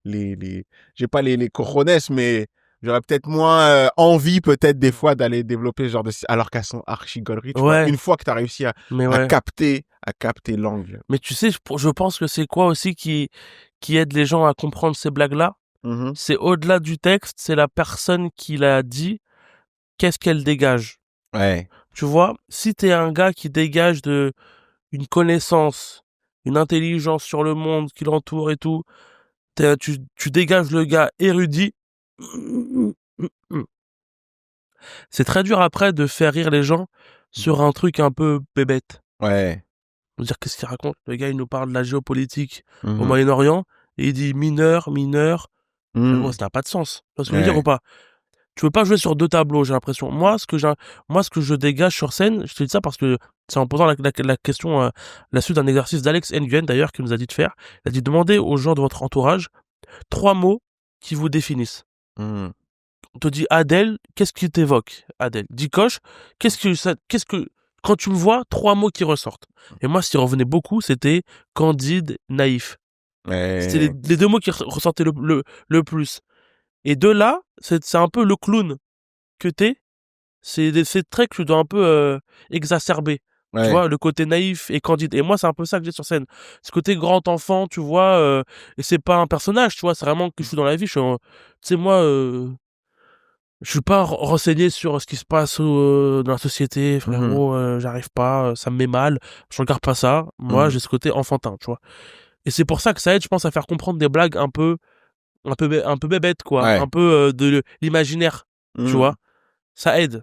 j'ai pas les cojones, mais j'aurais peut-être moins envie, peut-être, des fois, d'aller développer ce genre alors qu'elles sont archi gauleries, tu vois. Une fois que t'as réussi à capter l'angle. Mais tu sais, je pense que c'est quoi aussi qui aide les gens à comprendre ces blagues-là? C'est au-delà du texte, c'est la personne qui l'a dit, qu'est-ce qu'elle dégage. Ouais. Tu vois, si t'es un gars qui dégage une connaissance, une intelligence sur le monde qui l'entoure et tout, tu dégages le gars érudit. C'est très dur après de faire rire les gens sur un truc un peu bébête. Ouais. Dire qu'est-ce qu'il raconte? Le gars, il nous parle de la géopolitique au Moyen-Orient et il dit mineur. Ça n'a pas de sens. Tu vois ce que je veux dire ou pas? Tu peux pas jouer sur deux tableaux, j'ai l'impression. Moi, ce que je dégage sur scène, je te dis ça parce que c'est en posant la question, la suite d'un exercice d'Alex Nguyen, d'ailleurs, qui nous a dit de faire. Il a dit, demandez aux gens de votre entourage 3 mots qui vous définissent. On te dit Adèle, qu'est-ce qui t'évoque? Adèle. Dikosh, quand tu me vois, 3 mots qui ressortent. Et moi, ce qui revenait beaucoup, c'était candide, naïf. C'était les 2 mots qui ressortaient le plus. Et de là, c'est un peu le clown que t'es. C'est des traits que tu dois un peu exacerber. Tu vois, le côté naïf et candide. Et moi, c'est un peu ça que j'ai sur scène. Ce côté grand enfant, tu vois, et c'est pas un personnage, tu vois, c'est vraiment que je suis dans la vie. Tu sais, moi, je suis pas renseigné sur ce qui se passe dans la société, frérot, j'arrive pas, ça me met mal. Je regarde pas ça. Moi, j'ai ce côté enfantin, tu vois. Et c'est pour ça que ça aide, je pense, à faire comprendre des blagues un peu bébêtes, quoi. Un peu de l'imaginaire, tu vois. Ça aide.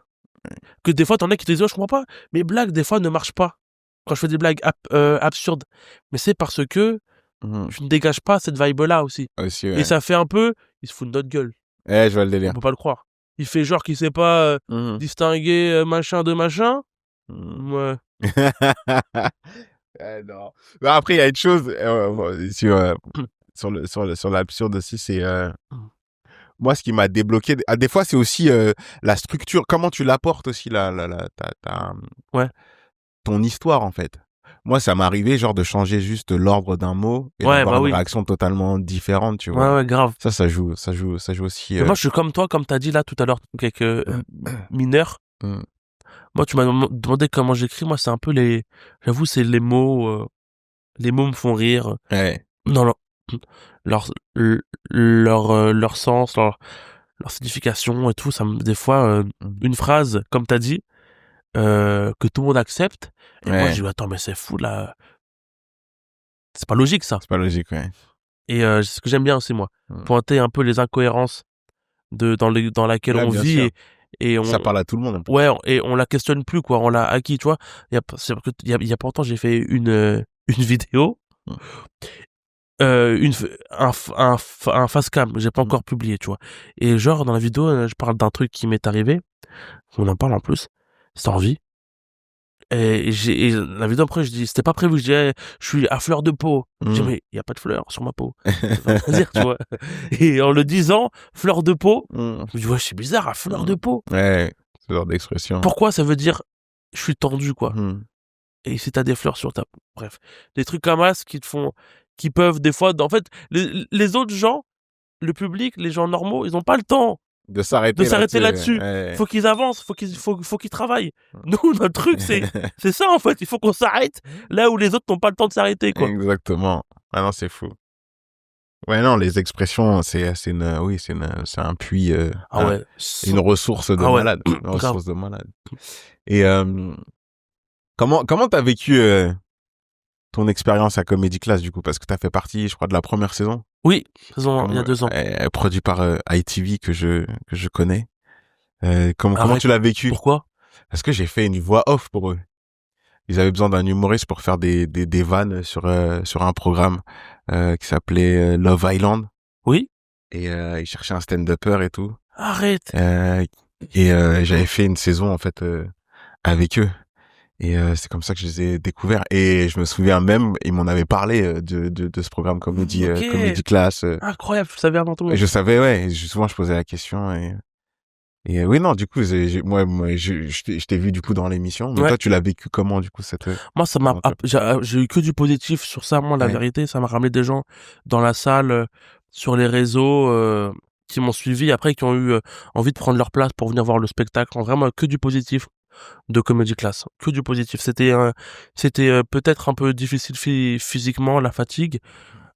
Que des fois, t'en as qui te disent, oh, je comprends pas. Mes blagues, des fois, ne marchent pas. Quand je fais des blagues absurdes. Mais c'est parce que je ne dégage pas cette vibe-là aussi. Et ça fait un peu, il se fout de notre gueule. Je vois le délire. On peut pas le croire. Il fait genre qu'il sait pas distinguer machin de machin. Ouais. Non. Mais après, il y a une chose, sur l'absurde aussi, c'est moi ce qui m'a débloqué. Des fois, c'est aussi la structure. Comment tu l'apportes aussi Ouais. ton histoire en fait. Moi, ça m'est arrivé genre de changer juste l'ordre d'un mot et Ouais, d'avoir bah une oui. réaction totalement différente, tu vois. Ouais, ouais, grave. Ça joue aussi. Mais moi, je suis comme toi, comme t'as dit là tout à l'heure, avec mineur. Moi, tu m'as demandé comment j'écris. Moi, c'est un peu j'avoue, c'est les mots me font rire. Ouais. Dans leur sens, leur signification et tout. Des fois, une phrase, comme t'as dit, que tout le monde accepte. Et moi, je dis, attends, mais c'est fou, là. C'est pas logique, ça. C'est pas logique, ouais. Et c'est ce que j'aime bien aussi, moi. Pointer un peu les incohérences dans laquelle on vit et ça parle à tout le monde. Ouais, et on la questionne plus, quoi. On l'a acquis, tu vois. Il y a pas longtemps, j'ai fait une vidéo, un facecam, j'ai pas encore publié, tu vois. Et genre, dans la vidéo, je parle d'un truc qui m'est arrivé. On en parle en plus. C'est en vie. Et la vidéo après, je dis, c'était pas prévu. Je dis, je suis à fleur de peau. Je dis, mais il y a pas de fleurs sur ma peau. Ça veut rien dire, tu vois. Et en le disant, fleur de peau, je me dis, ouais, c'est bizarre, à fleur de peau. Ouais, ce genre d'expression. Pourquoi? Ça veut dire, je suis tendu, quoi. Et si t'as des fleurs sur ta peau. Bref. Des trucs comme ça qui peuvent des fois, en fait, les autres gens, le public, les gens normaux, ils ont pas le temps de s'arrêter là-dessus. Ouais. Faut qu'ils avancent, faut qu'ils travaillent. Nous, notre truc, c'est ça, en fait. Il faut qu'on s'arrête là où les autres n'ont pas le temps de s'arrêter, quoi. Exactement. Ah non, c'est fou. Ouais, non, les expressions, c'est un puits, une ressource de malade. Une ressource de malade. Et, comment t'as vécu, ton expérience à Comedy Class, du coup? Parce que t'as fait partie, je crois, de la première saison. Oui, saison 1, il y a 2 ans. Produit par ITV que je connais. Comment tu l'as vécu? Pourquoi? Parce que j'ai fait une voix off pour eux. Ils avaient besoin d'un humoriste pour faire des vannes sur un programme qui s'appelait Love Island. Oui. Et ils cherchaient un stand-upper et tout. Arrête. J'avais fait une saison en fait avec eux. Et c'est comme ça que je les ai découverts. Et je me souviens même, ils m'en avaient parlé de ce programme Comedy Class. Incroyable, je savais avant tout le monde. Et je savais, ouais. Souvent, je posais la question. Et oui, non, du coup, moi, je t'ai vu du coup dans l'émission. Mais toi, tu l'as vécu comment, du coup, cette... Moi, j'ai eu que du positif sur ça. Moi, la vérité, ça m'a ramené des gens dans la salle, sur les réseaux, qui m'ont suivi après, qui ont eu envie de prendre leur place pour venir voir le spectacle. Vraiment, que du positif de Comedy Class. Que du positif. C'était peut-être un peu difficile physiquement, la fatigue.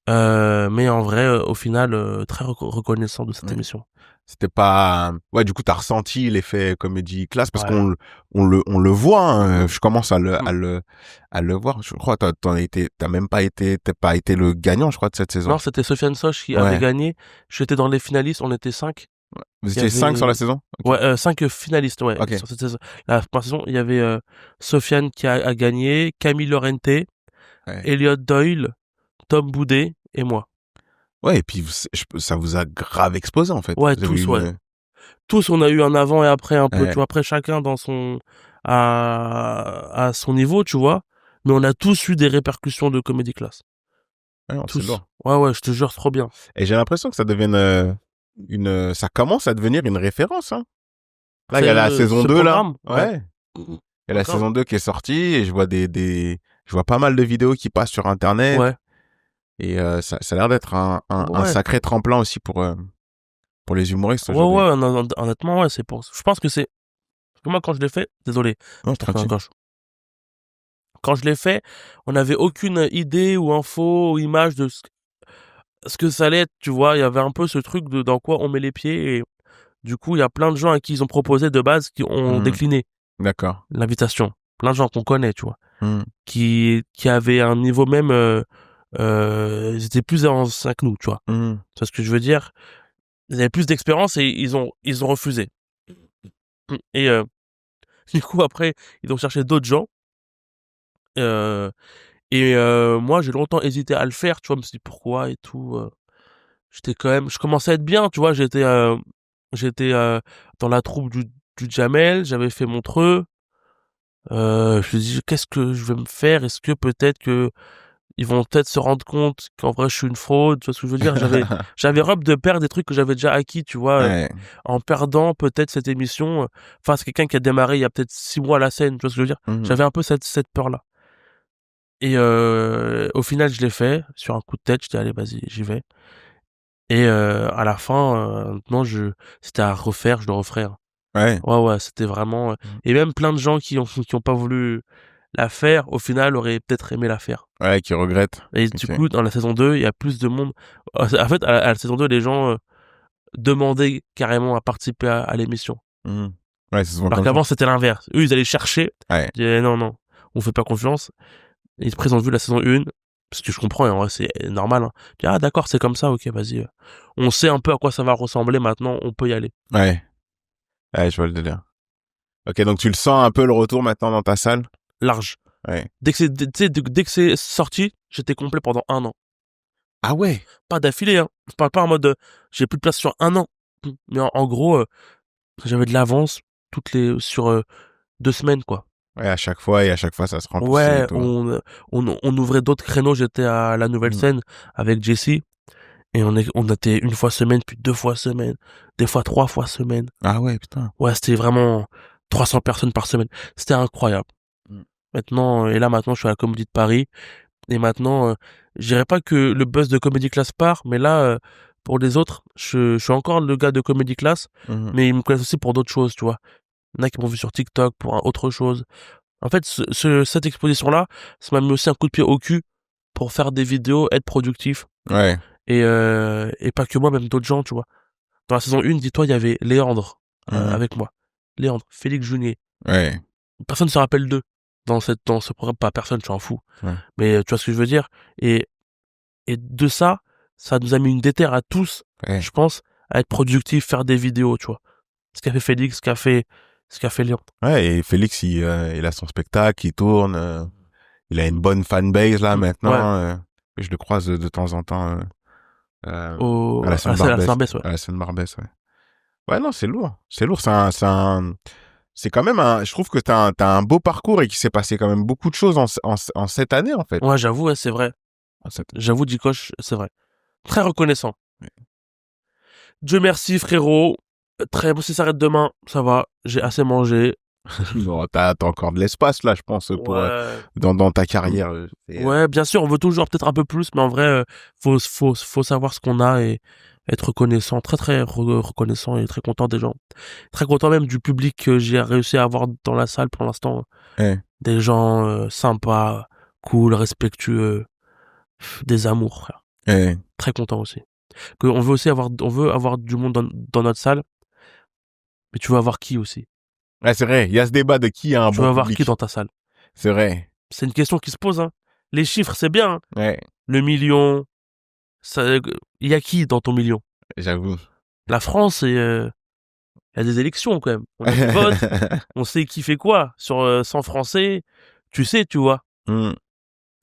Mais en vrai, au final, très reconnaissant de cette émission. C'était pas, ouais, du coup, t'as ressenti l'effet Comedy Class parce qu'on le voit, hein. Je commence à le voir. Je crois que t'as pas été le gagnant, je crois, de cette saison. Non, c'était Sofiane Soch qui avait gagné. J'étais dans les finalistes, on était 5. Vous étiez 5 sur la saison? Okay. Ouais, 5 finalistes, ouais. Okay. Sur cette saison. La première saison, il y avait Sofiane qui a gagné, Camille Lorente, Elliot Doyle, Tom Boudet et moi. Ouais, et puis ça vous a grave exposé, en fait. Ouais, tous, tous, on a eu un avant et après un peu, tu vois, après chacun dans à son niveau, tu vois. Mais on a tous eu des répercussions de Comedy Class. Ouais, tous. C'est lourd. Ouais, je te jure, trop bien. Et j'ai l'impression que ça devienne ça commence à devenir une référence, hein. Là, il y a la saison 2, là. Ouais. Il y a la saison 2 qui est sortie et je vois pas mal de vidéos qui passent sur Internet. Ouais. Et ça a l'air d'être un sacré tremplin aussi pour les humoristes. Ouais, honnêtement, ouais, je pense que c'est... Moi, quand je l'ai fait... Désolé. Quand je l'ai fait, on n'avait aucune idée ou info ou image de ce que ça allait être, tu vois. Il y avait un peu ce truc de dans quoi on met les pieds et du coup, il y a plein de gens à qui ils ont proposé de base qui ont décliné. D'accord. L'invitation. Plein de gens qu'on connaît, tu vois. Qui avaient un niveau même... ils étaient plus avancés que nous, tu vois. C'est ce que je veux dire. Ils avaient plus d'expérience et ils ont refusé. Et du coup, après, ils ont cherché d'autres gens. Moi, j'ai longtemps hésité à le faire, tu vois. Je me suis dit pourquoi et tout. Je commençais à être bien, tu vois. J'étais dans la troupe du Jamel. J'avais fait Montreux. Je me suis dit, qu'est-ce que je vais me faire? Est-ce que peut-être que ils vont peut-être se rendre compte qu'en vrai je suis une fraude, tu vois ce que je veux dire. J'avais peur de perdre des trucs que j'avais déjà acquis, tu vois, en perdant peut-être cette émission face à quelqu'un qui a démarré il y a peut-être 6 mois à la scène, tu vois ce que je veux dire. J'avais un peu cette peur là. Et au final je l'ai fait sur un coup de tête, je dis allez vas-y j'y vais. Et à la fin non, c'était à refaire, je le referai. Ouais, c'était vraiment et même plein de gens qui ont pas voulu la faire, au final, auraient peut-être aimé la faire. Ouais, qui regrettent. Et du coup, dans la saison 2, il y a plus de monde. En fait, à la saison 2, les gens demandaient carrément à participer à l'émission. Ouais, c'est souvent alors comme qu'avant, ça. c'était l'inverse. Eux, ils allaient chercher. Ouais. Ils disaient non, on fait pas confiance. Et après, ils ont vu la saison 1, parce que je comprends, en vrai, c'est normal. Hein. Ils disent, ah d'accord, c'est comme ça, ok, vas-y. On sait un peu à quoi ça va ressembler maintenant, on peut y aller. Ouais, je vois le délire. Ok, donc tu le sens un peu le retour maintenant dans ta salle? Large. Ouais. Dès que c'est sorti, j'étais complet pendant 1 an. Ah ouais? Pas d'affilée, hein. Je parle pas en mode j'ai plus de place sur 1 an. Mais en gros, j'avais de l'avance sur 2 semaines, quoi. Ouais, à chaque fois ça se remplissait Ouais, et tout. on ouvrait d'autres créneaux. J'étais à la nouvelle scène avec Jessie. Et on était 1 fois semaine, puis 2 fois semaine, des fois 3 fois semaine. Ah ouais, putain. Ouais, c'était vraiment 300 personnes par semaine. C'était incroyable. Maintenant, je suis à la Comédie de Paris. Et maintenant, je dirais pas que le buzz de Comedy Class part, mais là, pour les autres, je suis encore le gars de Comedy Class, mais ils me connaissent aussi pour d'autres choses, tu vois. Il y en a qui m'ont vu sur TikTok pour autre chose. En fait, cette exposition-là, ça m'a mis aussi un coup de pied au cul pour faire des vidéos, être productif. Ouais. Et pas que moi, même d'autres gens, tu vois. Dans la saison 1, dis-toi, il y avait Léandre avec moi. Léandre, Félix Junier. Ouais. Personne ne se rappelle d'eux dans ce programme. Pas personne, je m'en fous. Ouais. Mais tu vois ce que je veux dire. Et de ça nous a mis une déterre à tous, je pense, à être productif, faire des vidéos, tu vois. Ce qu'a fait Félix, ce qu'a fait Léandre. Ouais, et Félix, il a son spectacle, il tourne, il a une bonne fanbase là maintenant. Je le croise de temps en temps à la scène Barbès. À la scène Barbès, ouais. Ouais, non, c'est lourd. C'est lourd, c'est quand même je trouve que t'as un beau parcours et qu'il s'est passé quand même beaucoup de choses en cette année, en fait. Ouais, j'avoue, c'est vrai. J'avoue, Dikosh, c'est vrai. Très reconnaissant. Ouais. Dieu merci, frérot. Très bon, si ça s'arrête demain, ça va. J'ai assez mangé. Bon, t'as encore de l'espace, là, je pense, pour, dans ta carrière. Ouais, bien sûr, on veut toujours peut-être un peu plus, mais en vrai, faut savoir ce qu'on a et être reconnaissant, très très reconnaissant et très content des gens. Très content même du public que j'ai réussi à avoir dans la salle pour l'instant. Des gens sympas, cool, respectueux, des amours, frère. Très content aussi. On veut avoir du monde dans notre salle, mais tu veux avoir qui aussi? Ouais, c'est vrai, il y a ce débat de qui a un bon public. Tu veux avoir qui dans ta salle? C'est vrai. C'est une question qui se pose, hein. Les chiffres, c'est bien. Hein. Ouais. Le million, il y a qui dans ton million? J'avoue. La France, il y a des élections quand même. On a des votes, on sait qui fait quoi. Sur 100 Français, tu sais, tu vois.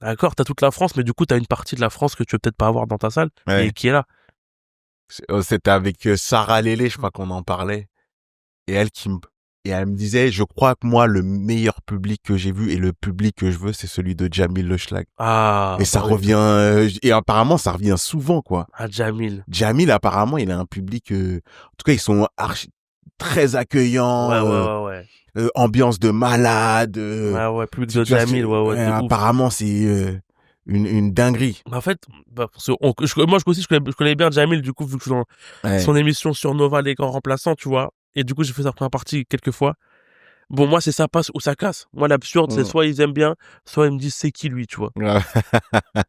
D'accord, t'as toute la France, mais du coup, t'as une partie de la France que tu veux peut-être pas avoir dans ta salle et qui est là. C'était avec Sarah Lélé, je crois qu'on en parlait. Et elle me disait, je crois que moi, le meilleur public que j'ai vu et le public que je veux, c'est celui de Jamil Le Schlag. Ah. Et ça revient, et apparemment, ça revient souvent, quoi. Ah, Jamil. Jamil, apparemment, il a un public, en tout cas, ils sont très accueillants. Ouais. Ambiance de malade. Ouais, public de Jamil, apparemment, c'est, une dinguerie. En fait, parce que moi je connais bien Jamil, du coup, vu que je suis dans son émission sur Nova, les grands remplaçants, tu vois. Et du coup, j'ai fait sa première partie quelques fois. Bon, moi, c'est ça passe ou ça casse. Moi, l'absurde, c'est soit ils aiment bien, soit ils me disent c'est qui lui, tu vois.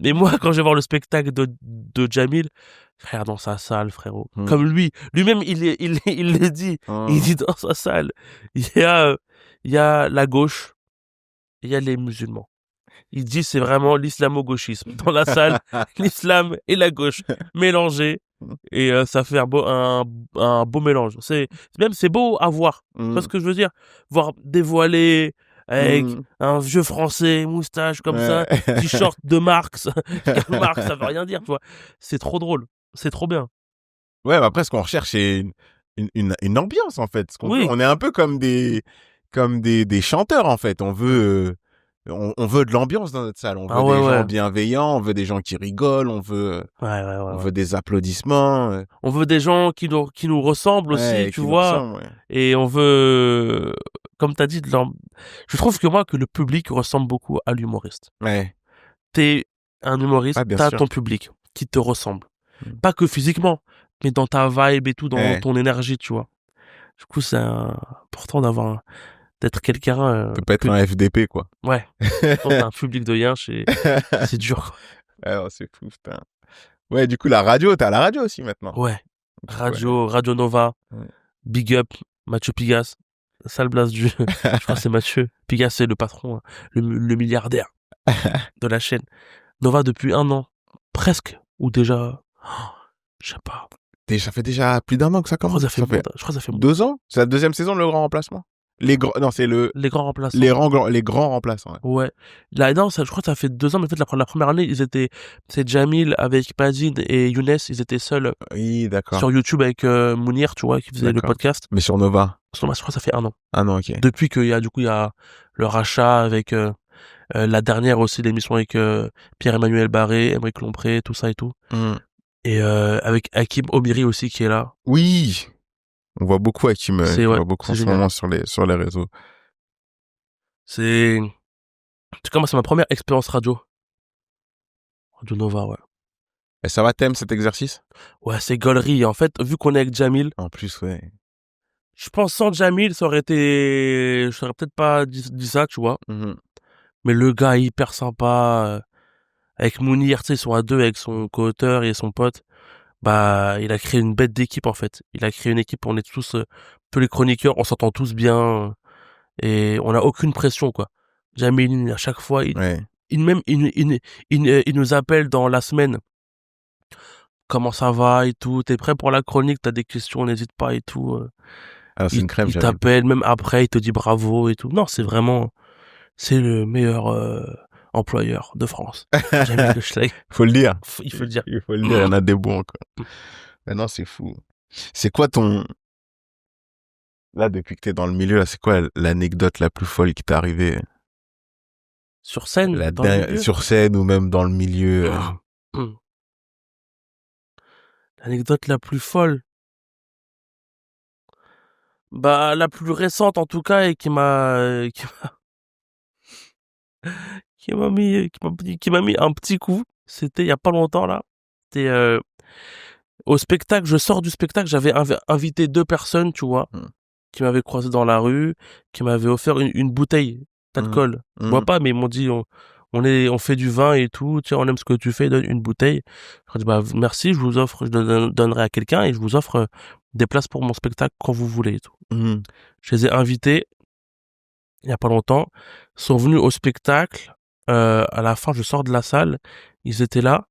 Mais moi, quand je vais voir le spectacle de Jamil, frère, dans sa salle, frérot. Comme lui-même, il le dit. Il dit dans sa salle, il y a la gauche, il y a les musulmans. Il dit c'est vraiment l'islamo-gauchisme. Dans la salle, l'islam et la gauche mélangés. Et ça fait un beau mélange. C'est beau à voir. Tu vois ce que je veux dire? Voir dévoilé avec un vieux français, moustache comme ça, t-shirt de Marx. Marx, ça veut rien dire, tu vois. C'est trop drôle. C'est trop bien. Ouais, mais après, ce qu'on recherche, c'est une ambiance, en fait. On est un peu comme des chanteurs, en fait. On veut On veut de l'ambiance dans notre salle. On veut des gens bienveillants, on veut des gens qui rigolent, on veut des applaudissements. On veut des gens qui nous ressemblent aussi, tu vois. Et on veut, comme t'as dit, je trouve que le public ressemble beaucoup à l'humoriste. Ouais. T'es un humoriste, t'as ton public qui te ressemble. Pas que physiquement, mais dans ta vibe et tout, dans ton énergie, tu vois. Du coup, c'est important d'être quelqu'un... peut pas être un FDP, quoi. Ouais. Quand t'as un public de yinche, c'est dur, quoi. Ouais, c'est fou, putain. Ouais, du coup, t'as la radio aussi, maintenant. Ouais. Radio Nova. Ouais. Big up, Mathieu Pigas. Sale blase je crois que c'est Mathieu. Pigas, c'est le patron, le milliardaire de la chaîne. Nova depuis 1 an. Presque. Ou déjà... je sais pas. Ça fait déjà plus d'1 an que ça commence. Je crois que ça fait 2 ans. C'est la 2e saison de Le Grand Remplacement. Les grands remplaçants. Les grands remplaçants. Ouais. Là, non, je crois que ça fait 2 ans, mais en fait, la première année, c'est Jamil avec Padine et Younes, ils étaient seuls. Oui, d'accord. Sur YouTube avec Mounir, tu vois, qui faisait le podcast. Mais sur Nova. Sur Nova, je crois que ça fait 1 an. 1 an, ok. Depuis qu'il y a le rachat avec la dernière aussi, l'émission avec Pierre-Emmanuel Barré, Émeric Lompré, tout ça et tout. Et avec Hakim Omiri aussi qui est là. Oui. On voit beaucoup Hakim, on voit beaucoup en ce moment sur les réseaux. En tout cas, moi, c'est ma première expérience radio. Radio Nova, ouais. Et ça va, t'aimes cet exercice? Ouais, c'est gaulerie. En fait, vu qu'on est avec Jamil. En plus, ouais. Je pense sans Jamil, ça aurait été... Je n'aurais peut-être pas dit ça, tu vois. Mais le gars est hyper sympa. Avec Mounir, tu sais, ils sont à 2 avec son co-auteur et son pote. Bah, il a créé une bête d'équipe, en fait. Il a créé une équipe, on est tous les chroniqueurs, on s'entend tous bien. Et on n'a aucune pression, quoi. Jamil, à chaque fois, il nous appelle dans la semaine. Comment ça va et tout. T'es prêt pour la chronique, t'as des questions, n'hésite pas et tout. Alors, c'est une crème, il t'appelle, même après, il te dit bravo et tout. Non, c'est le meilleur employeur de France. Jamil Le Schleg. Faut le dire. Il faut le dire. Il faut le dire, il y en a des bons, quoi. Mais non, c'est fou. C'est quoi là, depuis que t'es dans le milieu, là, c'est quoi l'anecdote la plus folle qui t'est arrivée? Sur scène? Sur scène ou même dans le milieu? L'anecdote la plus folle? Bah, la plus récente, en tout cas, et qui m'a mis un petit coup. C'était il y a pas longtemps, là. C'était au spectacle. Je sors du spectacle. J'avais invité 2 personnes, tu vois, qui m'avaient croisé dans la rue, qui m'avaient offert une bouteille d'alcool. Je bois pas, mais ils m'ont dit on fait du vin et tout. Tiens, on aime ce que tu fais. Donne une bouteille. Je dis bah merci. Je donnerai à quelqu'un et je vous offre des places pour mon spectacle quand vous voulez et tout. Je les ai invités. Il y a pas longtemps, ils sont venus au spectacle. À la fin, je sors de la salle, ils étaient là,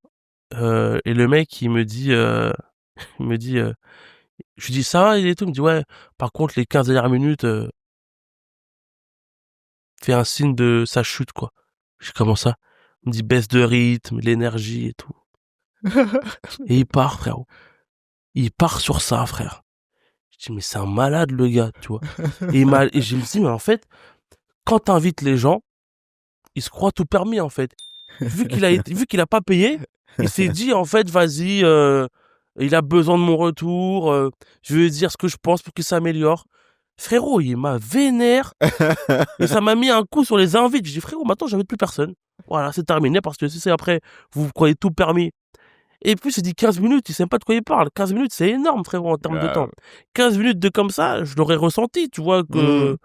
et le mec, il me dit, je lui dis ça va et tout, il me dit ouais. Par contre, les 15 dernières minutes, fait un signe de sa chute, quoi. Je dis comment ça? Il me dit baisse de rythme, l'énergie et tout. Et il part, frérot. Il part sur ça, frère. Je dis mais c'est un malade le gars, tu vois. Et je me dis mais en fait, quand t'invites les gens, il se croit tout permis, en fait. Vu qu'il a pas payé, il s'est dit, en fait, vas-y, il a besoin de mon retour, je vais lui dire ce que je pense pour qu'il s'améliore. Frérot, il m'a vénère, et ça m'a mis un coup sur les invites. Je dis, frérot, maintenant, j'invite plus personne. Voilà, c'est terminé, parce que si c'est après, vous croyez tout permis. Et puis, il dit 15 minutes, il sait même pas de quoi il parle. 15 minutes, c'est énorme, frérot, en termes de temps. 15 minutes de comme ça, je l'aurais ressenti, tu vois, que...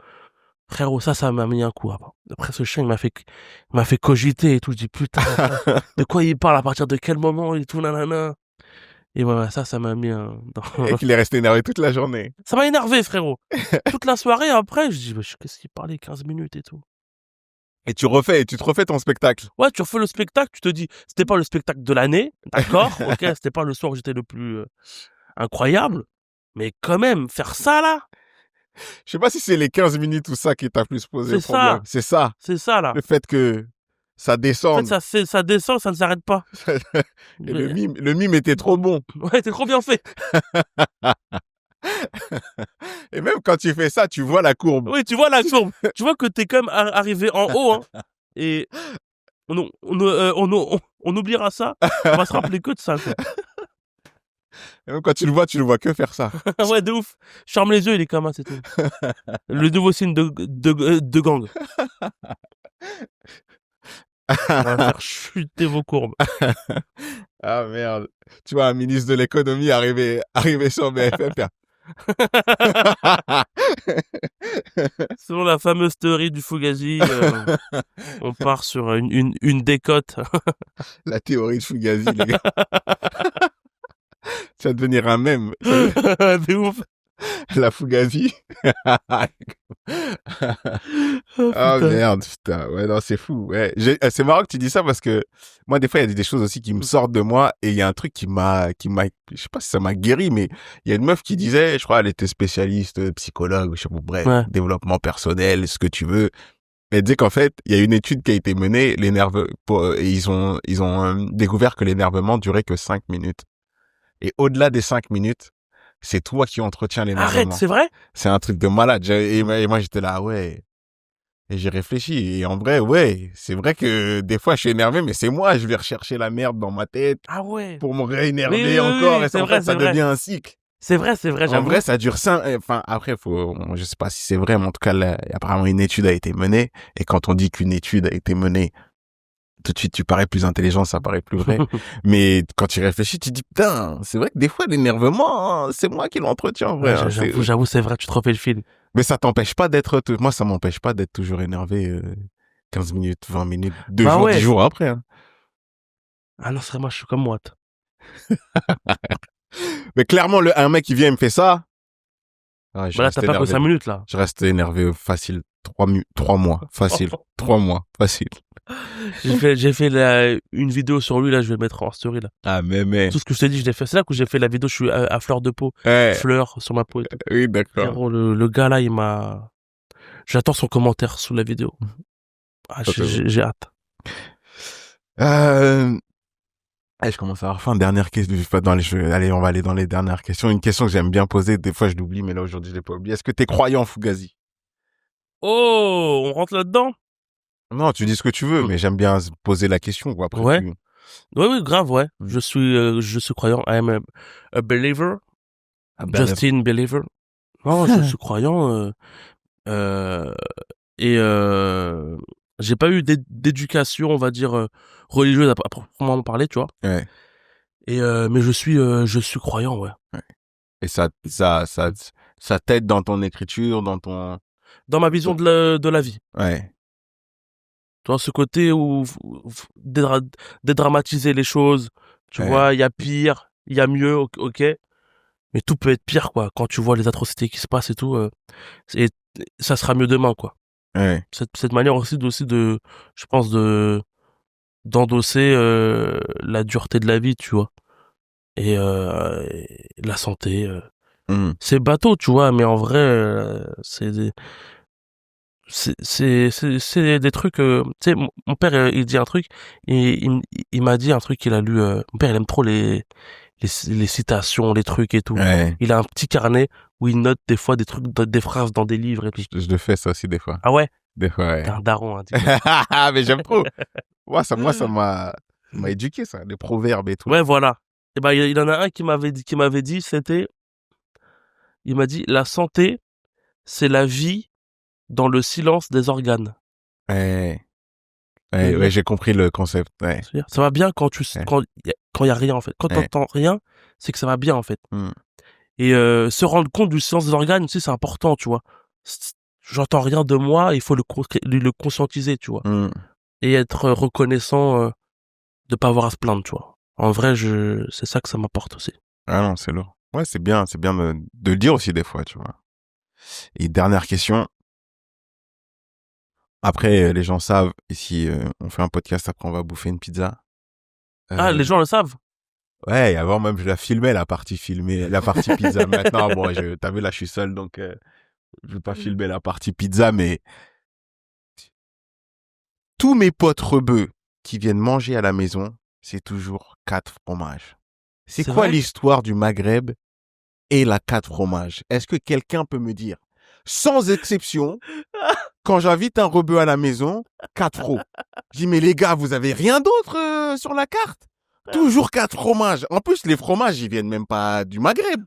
Frérot, ça m'a mis un coup. Après, ce chien, il m'a fait cogiter et tout. Je dis, putain, de quoi il parle, à partir de quel moment et tout, nanana. Et voilà, ça m'a mis un... Et qu'il est resté énervé toute la journée. Ça m'a énervé, frérot. Toute la soirée, après, je dis, qu'est-ce qu'il parlait, 15 minutes et tout. Et tu te refais ton spectacle. Ouais, tu refais le spectacle, tu te dis, c'était pas le spectacle de l'année, d'accord, ok, c'était pas le soir où j'étais le plus incroyable, mais quand même, faire ça, là. Je sais pas si c'est les 15 minutes ou ça qui t'a plus posé problème. C'est ça. C'est ça, là. Le fait que ça descende. En fait, ça descend, ça ne s'arrête pas. Et le mime était trop bon. Ouais, c'était trop bien fait. Et même quand tu fais ça, tu vois la courbe. Oui, tu vois la courbe. Tu vois que t'es quand même arrivé en haut, hein. Et on oubliera ça. On va se rappeler que de ça, quoi. Et même quand tu le vois que faire ça. Ouais, de ouf. Je ferme les yeux, il est comme ça, c'est tout. Le nouveau signe de gang. On va faire chuter vos courbes. Ah merde. Tu vois, un ministre de l'économie arrivé sur BFM. Selon la fameuse théorie du Fugazi, on part sur une décote. La théorie de Fugazi, les gars. Ça va devenir un mème. C'est ouf. La Fugazi. Oh merde, putain. Ouais, non, c'est fou. Ouais. C'est marrant que tu dis ça parce que moi, des fois, il y a des choses aussi qui me sortent de moi et il y a un truc qui m'a, je sais pas si ça m'a guéri, mais il y a une meuf qui disait, je crois, elle était spécialiste, psychologue, je sais pas, bref, Ouais. développement personnel, ce que tu veux. Elle disait qu'en fait, il y a une étude qui a été menée, et ils ont découvert que l'énervement durait que 5 minutes. Et au-delà des 5 minutes, c'est toi qui entretiens l'énervement. Arrête, c'est vrai? C'est un truc de malade. Et moi, j'étais là, ouais. Et j'ai réfléchi. Et en vrai, ouais, c'est vrai que des fois, je suis énervé, mais c'est moi, je vais rechercher la merde dans ma tête. Ah ouais. Pour me réénerver Oui, encore. oui, Et ça devient un cycle. C'est vrai, j'avoue. En vrai, ça dure 5, enfin, après, je sais pas si c'est vrai, mais en tout cas, là, apparemment, une étude a été menée. Et quand on dit qu'une étude a été menée, tout de suite, tu parais plus intelligent, ça paraît plus vrai. Mais quand tu réfléchis, tu dis, putain, c'est vrai que des fois, l'énervement, hein, c'est moi qui l'entretiens, en vrai. Ouais, j'avoue, c'est vrai, tu te refais le film. Mais ça t'empêche pas moi, ça m'empêche pas d'être toujours énervé 15 minutes, 20 minutes, 2 jours, ouais. 10 jours après. Hein. Ah non, c'est vrai, moi, je suis comme moi. Mais clairement, un mec qui vient et me fait ça. Ah, Là, t'as pas que 5 minutes, là. Je reste énervé facile. 3 mois, facile. 3 mois, facile. J'ai fait une vidéo sur lui, là, je vais le mettre en story, là. Ah, mais. Tout ce que je t'ai dit, je l'ai fait. C'est là que j'ai fait la vidéo, je suis à fleur de peau. Fleur sur ma peau et tout. Oui, d'accord. Le gars, là, j'attends son commentaire sous la vidéo. Ah, j'ai hâte. Je commence à avoir faim. Dernière question. Allez, on va aller dans les dernières questions. Une question que j'aime bien poser. Des fois, je l'oublie, mais là, aujourd'hui, je l'ai pas oublié. Est-ce que t'es croyant, Fugazi? Oh, on rentre là-dedans? Non, tu dis ce que tu veux, mais j'aime bien poser la question. Quoi. Après, ouais. Oui, grave, ouais. Je suis croyant. I am a believer. Justin believer. Non, je suis croyant. J'ai pas eu d'éducation, on va dire, religieuse à proprement parler, tu vois. Ouais. Mais je suis croyant, ouais. Et ça t'aide dans ton écriture, dans ma vision de la vie. Ouais. Tu vois, ce côté où dédramatiser les choses, tu vois, il y a pire, il y a mieux, ok, mais tout peut être pire, quoi, quand tu vois les atrocités qui se passent et tout, et ça sera mieux demain, quoi. Ouais. Cette manière aussi de je pense d'endosser la dureté de la vie, tu vois, et la santé, c'est bateau, tu vois, mais en vrai, c'est des trucs, tu sais, mon père, il dit un truc, et il m'a dit un truc qu'il a lu, mon père, il aime trop les citations, les trucs et tout. Ouais. Il a un petit carnet où il note des fois des trucs, des phrases dans des livres et tout. Je le fais ça aussi des fois. Ah ouais? Des fois, ouais. T'es un daron, hein, mais j'aime trop. Ça m'a éduqué, ça, les proverbes et tout. Ouais, voilà. Et ben, il y en a un qui m'avait dit, il m'a dit, la santé, c'est la vie dans le silence des organes. Ouais, j'ai compris le concept. Ouais. Ça va bien quand y a rien, en fait. Quand t'entends rien, c'est que ça va bien, en fait. Et se rendre compte du silence des organes aussi, c'est important, tu vois. J'entends rien de moi, il faut le conscientiser, tu vois. Et être reconnaissant de pas avoir à se plaindre, tu vois. En vrai, c'est ça que ça m'apporte aussi. Ah non, c'est lourd. Ouais, c'est bien de le dire aussi des fois, tu vois. Et dernière question. Après, les gens savent, ici, on fait un podcast, après on va bouffer une pizza. Ah, les gens le savent? Ouais, avant même, je la filmais, la partie pizza. Maintenant, bon, t'as vu, là, je suis seul, donc je vais pas filmer la partie pizza, mais tous mes potes rebeux qui viennent manger à la maison, c'est toujours 4 fromages. C'est quoi vrai l'histoire du Maghreb et la 4 fromages? Est-ce que quelqu'un peut me dire, sans exception, quand j'invite un rebeu à la maison, 4 fro. Je dis, mais les gars, vous avez rien d'autre sur la carte? Toujours 4 fromages. En plus, les fromages, ils viennent même pas du Maghreb.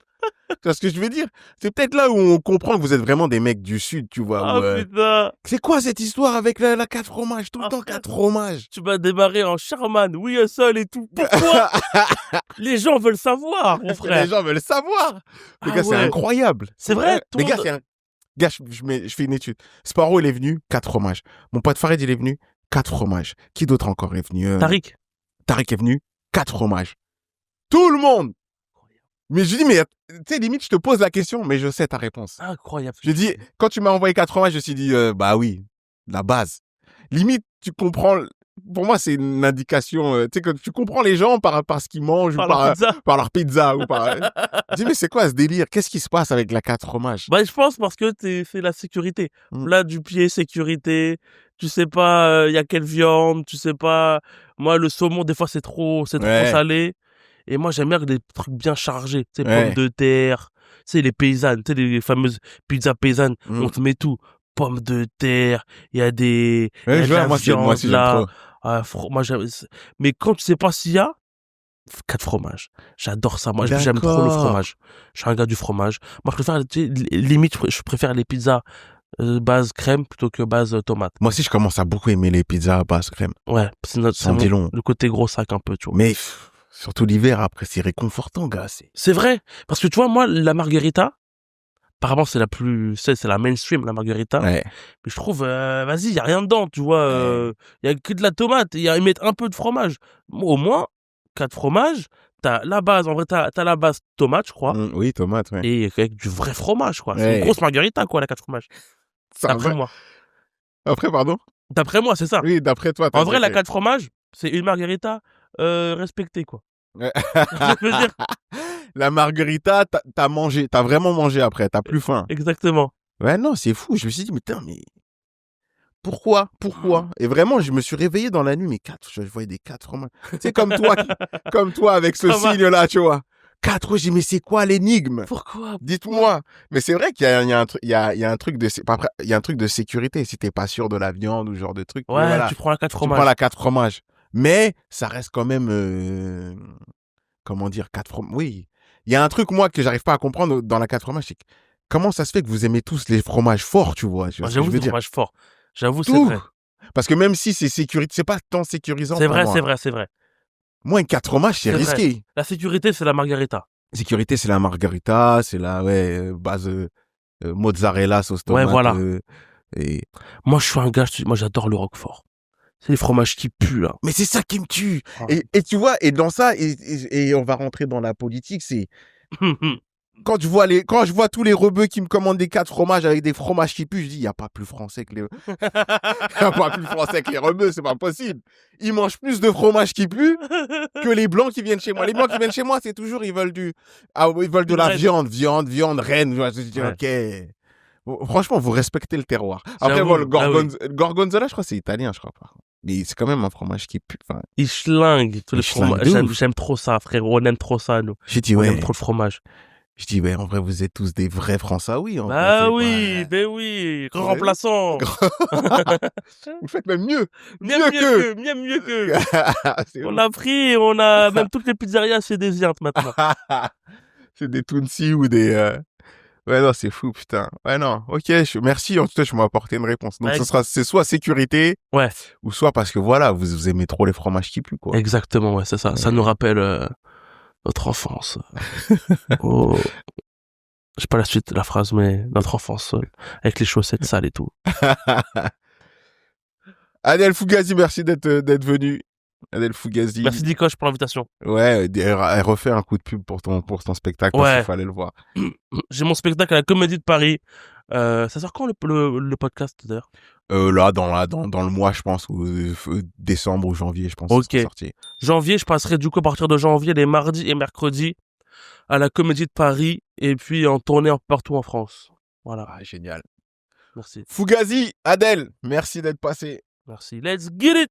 Tu vois ce que je veux dire? C'est peut-être là où on comprend que vous êtes vraiment des mecs du Sud, tu vois. Ah putain! C'est quoi cette histoire avec la 4 fromages? Tout le temps 4 fromages. Tu vas démarrer en Charman, oui, un seul et tout. Pourquoi? Les gens veulent savoir, mon frère. Les gens veulent savoir. Les gars, c'est incroyable. C'est vrai. Les gars, Gars, je fais une étude. Sparrow, il est venu, 4 fromages. Mon pote Farid, il est venu, 4 fromages. Qui d'autre encore est venu? Tariq est venu, 4 fromages. Tout le monde! Mais je dis, mais tu sais, limite, je te pose la question, mais je sais ta réponse. Incroyable. Je dis, quand tu m'as envoyé 4 fromages, je me suis dit, bah oui, la base. Limite, tu comprends. Pour moi, c'est une indication. Tu sais, que tu comprends les gens par ce qu'ils mangent, par leur pizza. Ou par... Je dis, mais c'est quoi ce délire? Qu'est-ce qui se passe avec la 4 fromages? Bah, je pense parce que c'est la sécurité. Plat du pied, sécurité. Tu sais pas, il y a quelle viande. Tu sais pas. Moi, le saumon, des fois, c'est trop salé. Et moi, j'aime bien des trucs bien chargés. Tu sais, pommes de terre. Tu sais, les paysannes. Tu sais, les fameuses pizzas paysannes. On te met tout. Pommes de terre. Il y a des. Ouais, y a de la moi, viande j'aime là. trop. Mais quand tu sais pas s'il y a, 4 fromages. J'adore ça. Moi, j'aime trop le fromage. Je suis un gars du fromage. Moi, je préfère, limite, je préfère les pizzas base crème plutôt que base tomate. Moi aussi, je commence à beaucoup aimer les pizzas à base crème. Ouais, c'est le côté gros sac un peu, tu vois. Mais surtout l'hiver, après, c'est réconfortant, gars. C'est vrai. Parce que tu vois, moi, la margarita, apparemment, c'est la mainstream, la margarita. Ouais. Mais je trouve, vas-y, il y a rien dedans, tu vois. Il y a que de la tomate. Ils mettent un peu de fromage. Au moins, 4 fromages. T'as la base, en vrai, t'as la base tomate, je crois. Oui, tomate, ouais. Et avec du vrai fromage, quoi. C'est une grosse margarita, quoi, la 4 fromages. D'après moi. Après, pardon? D'après moi, c'est ça. Oui, d'après toi. En vrai, la 4 fromages, c'est une margarita respectée, quoi. Je veux dire. La margarita, t'as vraiment mangé après, t'as plus faim. Exactement. Ouais, non, c'est fou. Je me suis dit, mais pourquoi? Et vraiment, je me suis réveillé dans la nuit, mais je voyais des 4 fromages. C'est comme toi avec ce signe-là, tu vois. 4, j'ai dit, mais c'est quoi l'énigme? Pourquoi? Dites-moi. Mais c'est vrai qu'il y a un truc de sécurité si t'es pas sûr de la viande ou ce genre de truc. Ouais, voilà. Tu prends la 4 fromages. Tu prends la 4 fromages. Mais ça reste quand même, comment dire, 4 fromages. Oui. Il y a un truc, moi, que j'arrive pas à comprendre dans la 4 fromages, c'est comment ça se fait que vous aimez tous les fromages forts, tu vois? J'avoue, les fromages forts. J'avoue, c'est vrai. Parce que même si c'est sécurité, c'est pas tant sécurisant. C'est vrai, c'est vrai. Moi, une 4 fromages, c'est risqué. Vrai. La sécurité, c'est la margarita. Sécurité, c'est la margarita, c'est la base mozzarella, sauce tomate. Ouais, voilà. Moi, je suis un gars, moi, j'adore le roquefort. C'est les fromages qui puent, là. Mais c'est ça qui me tue. Et tu vois, et dans ça, et on va rentrer dans la politique, c'est quand je vois tous les rebeux qui me commandent des 4 fromages avec des fromages qui puent, je dis, il n'y a pas plus français que les rebeux, c'est pas possible. Ils mangent plus de fromage qui pue que les blancs qui viennent chez moi. Les blancs qui viennent chez moi, c'est toujours, ils veulent de la viande, reine. Je dis, ok. Bon, franchement, vous respectez le terroir. Après, bon, le gorgonzola, je crois, c'est italien, je crois pas. Mais c'est quand même un fromage qui pue. Enfin, il schlingue tous les fromages. J'aime trop ça, frérot. On aime trop ça, nous. On aime trop le fromage. Je dis, ouais, en vrai, vous êtes tous des vrais Françaois. Bah oui, ben oui. Grand remplaçant. Vous faites même mieux. Mieux que. On a pris, on a même toutes les pizzerias chez des Ziantes maintenant. C'est des Tounsi ou des... Ouais, non, c'est fou, putain. Ouais, non. Ok, merci. En tout cas, tu m'as apporté une réponse. Donc, c'est soit sécurité. Ouais. Ou soit parce que voilà, vous aimez trop les fromages qui puent, quoi. Exactement, ouais, c'est ça. Ouais. Ça nous rappelle notre enfance. Oh. Je sais pas la suite de la phrase, mais notre enfance, avec les chaussettes sales et tout. Adel Fugazi, merci d'être venu. Adel Fugazi. Merci Dikoche pour l'invitation. Ouais, elle refait un coup de pub pour ton spectacle, parce qu'il fallait le voir. J'ai mon spectacle à la Comédie de Paris. Ça sort quand le podcast d'ailleurs? Là, dans le mois, je pense, ou décembre ou janvier, je pense. Ok. Janvier, je passerai du coup à partir de janvier les mardis et mercredis à la Comédie de Paris et puis en tournée partout en France. Voilà. Ah, génial. Merci. Fugazi, Adel, merci d'être passé. Merci. Let's get it!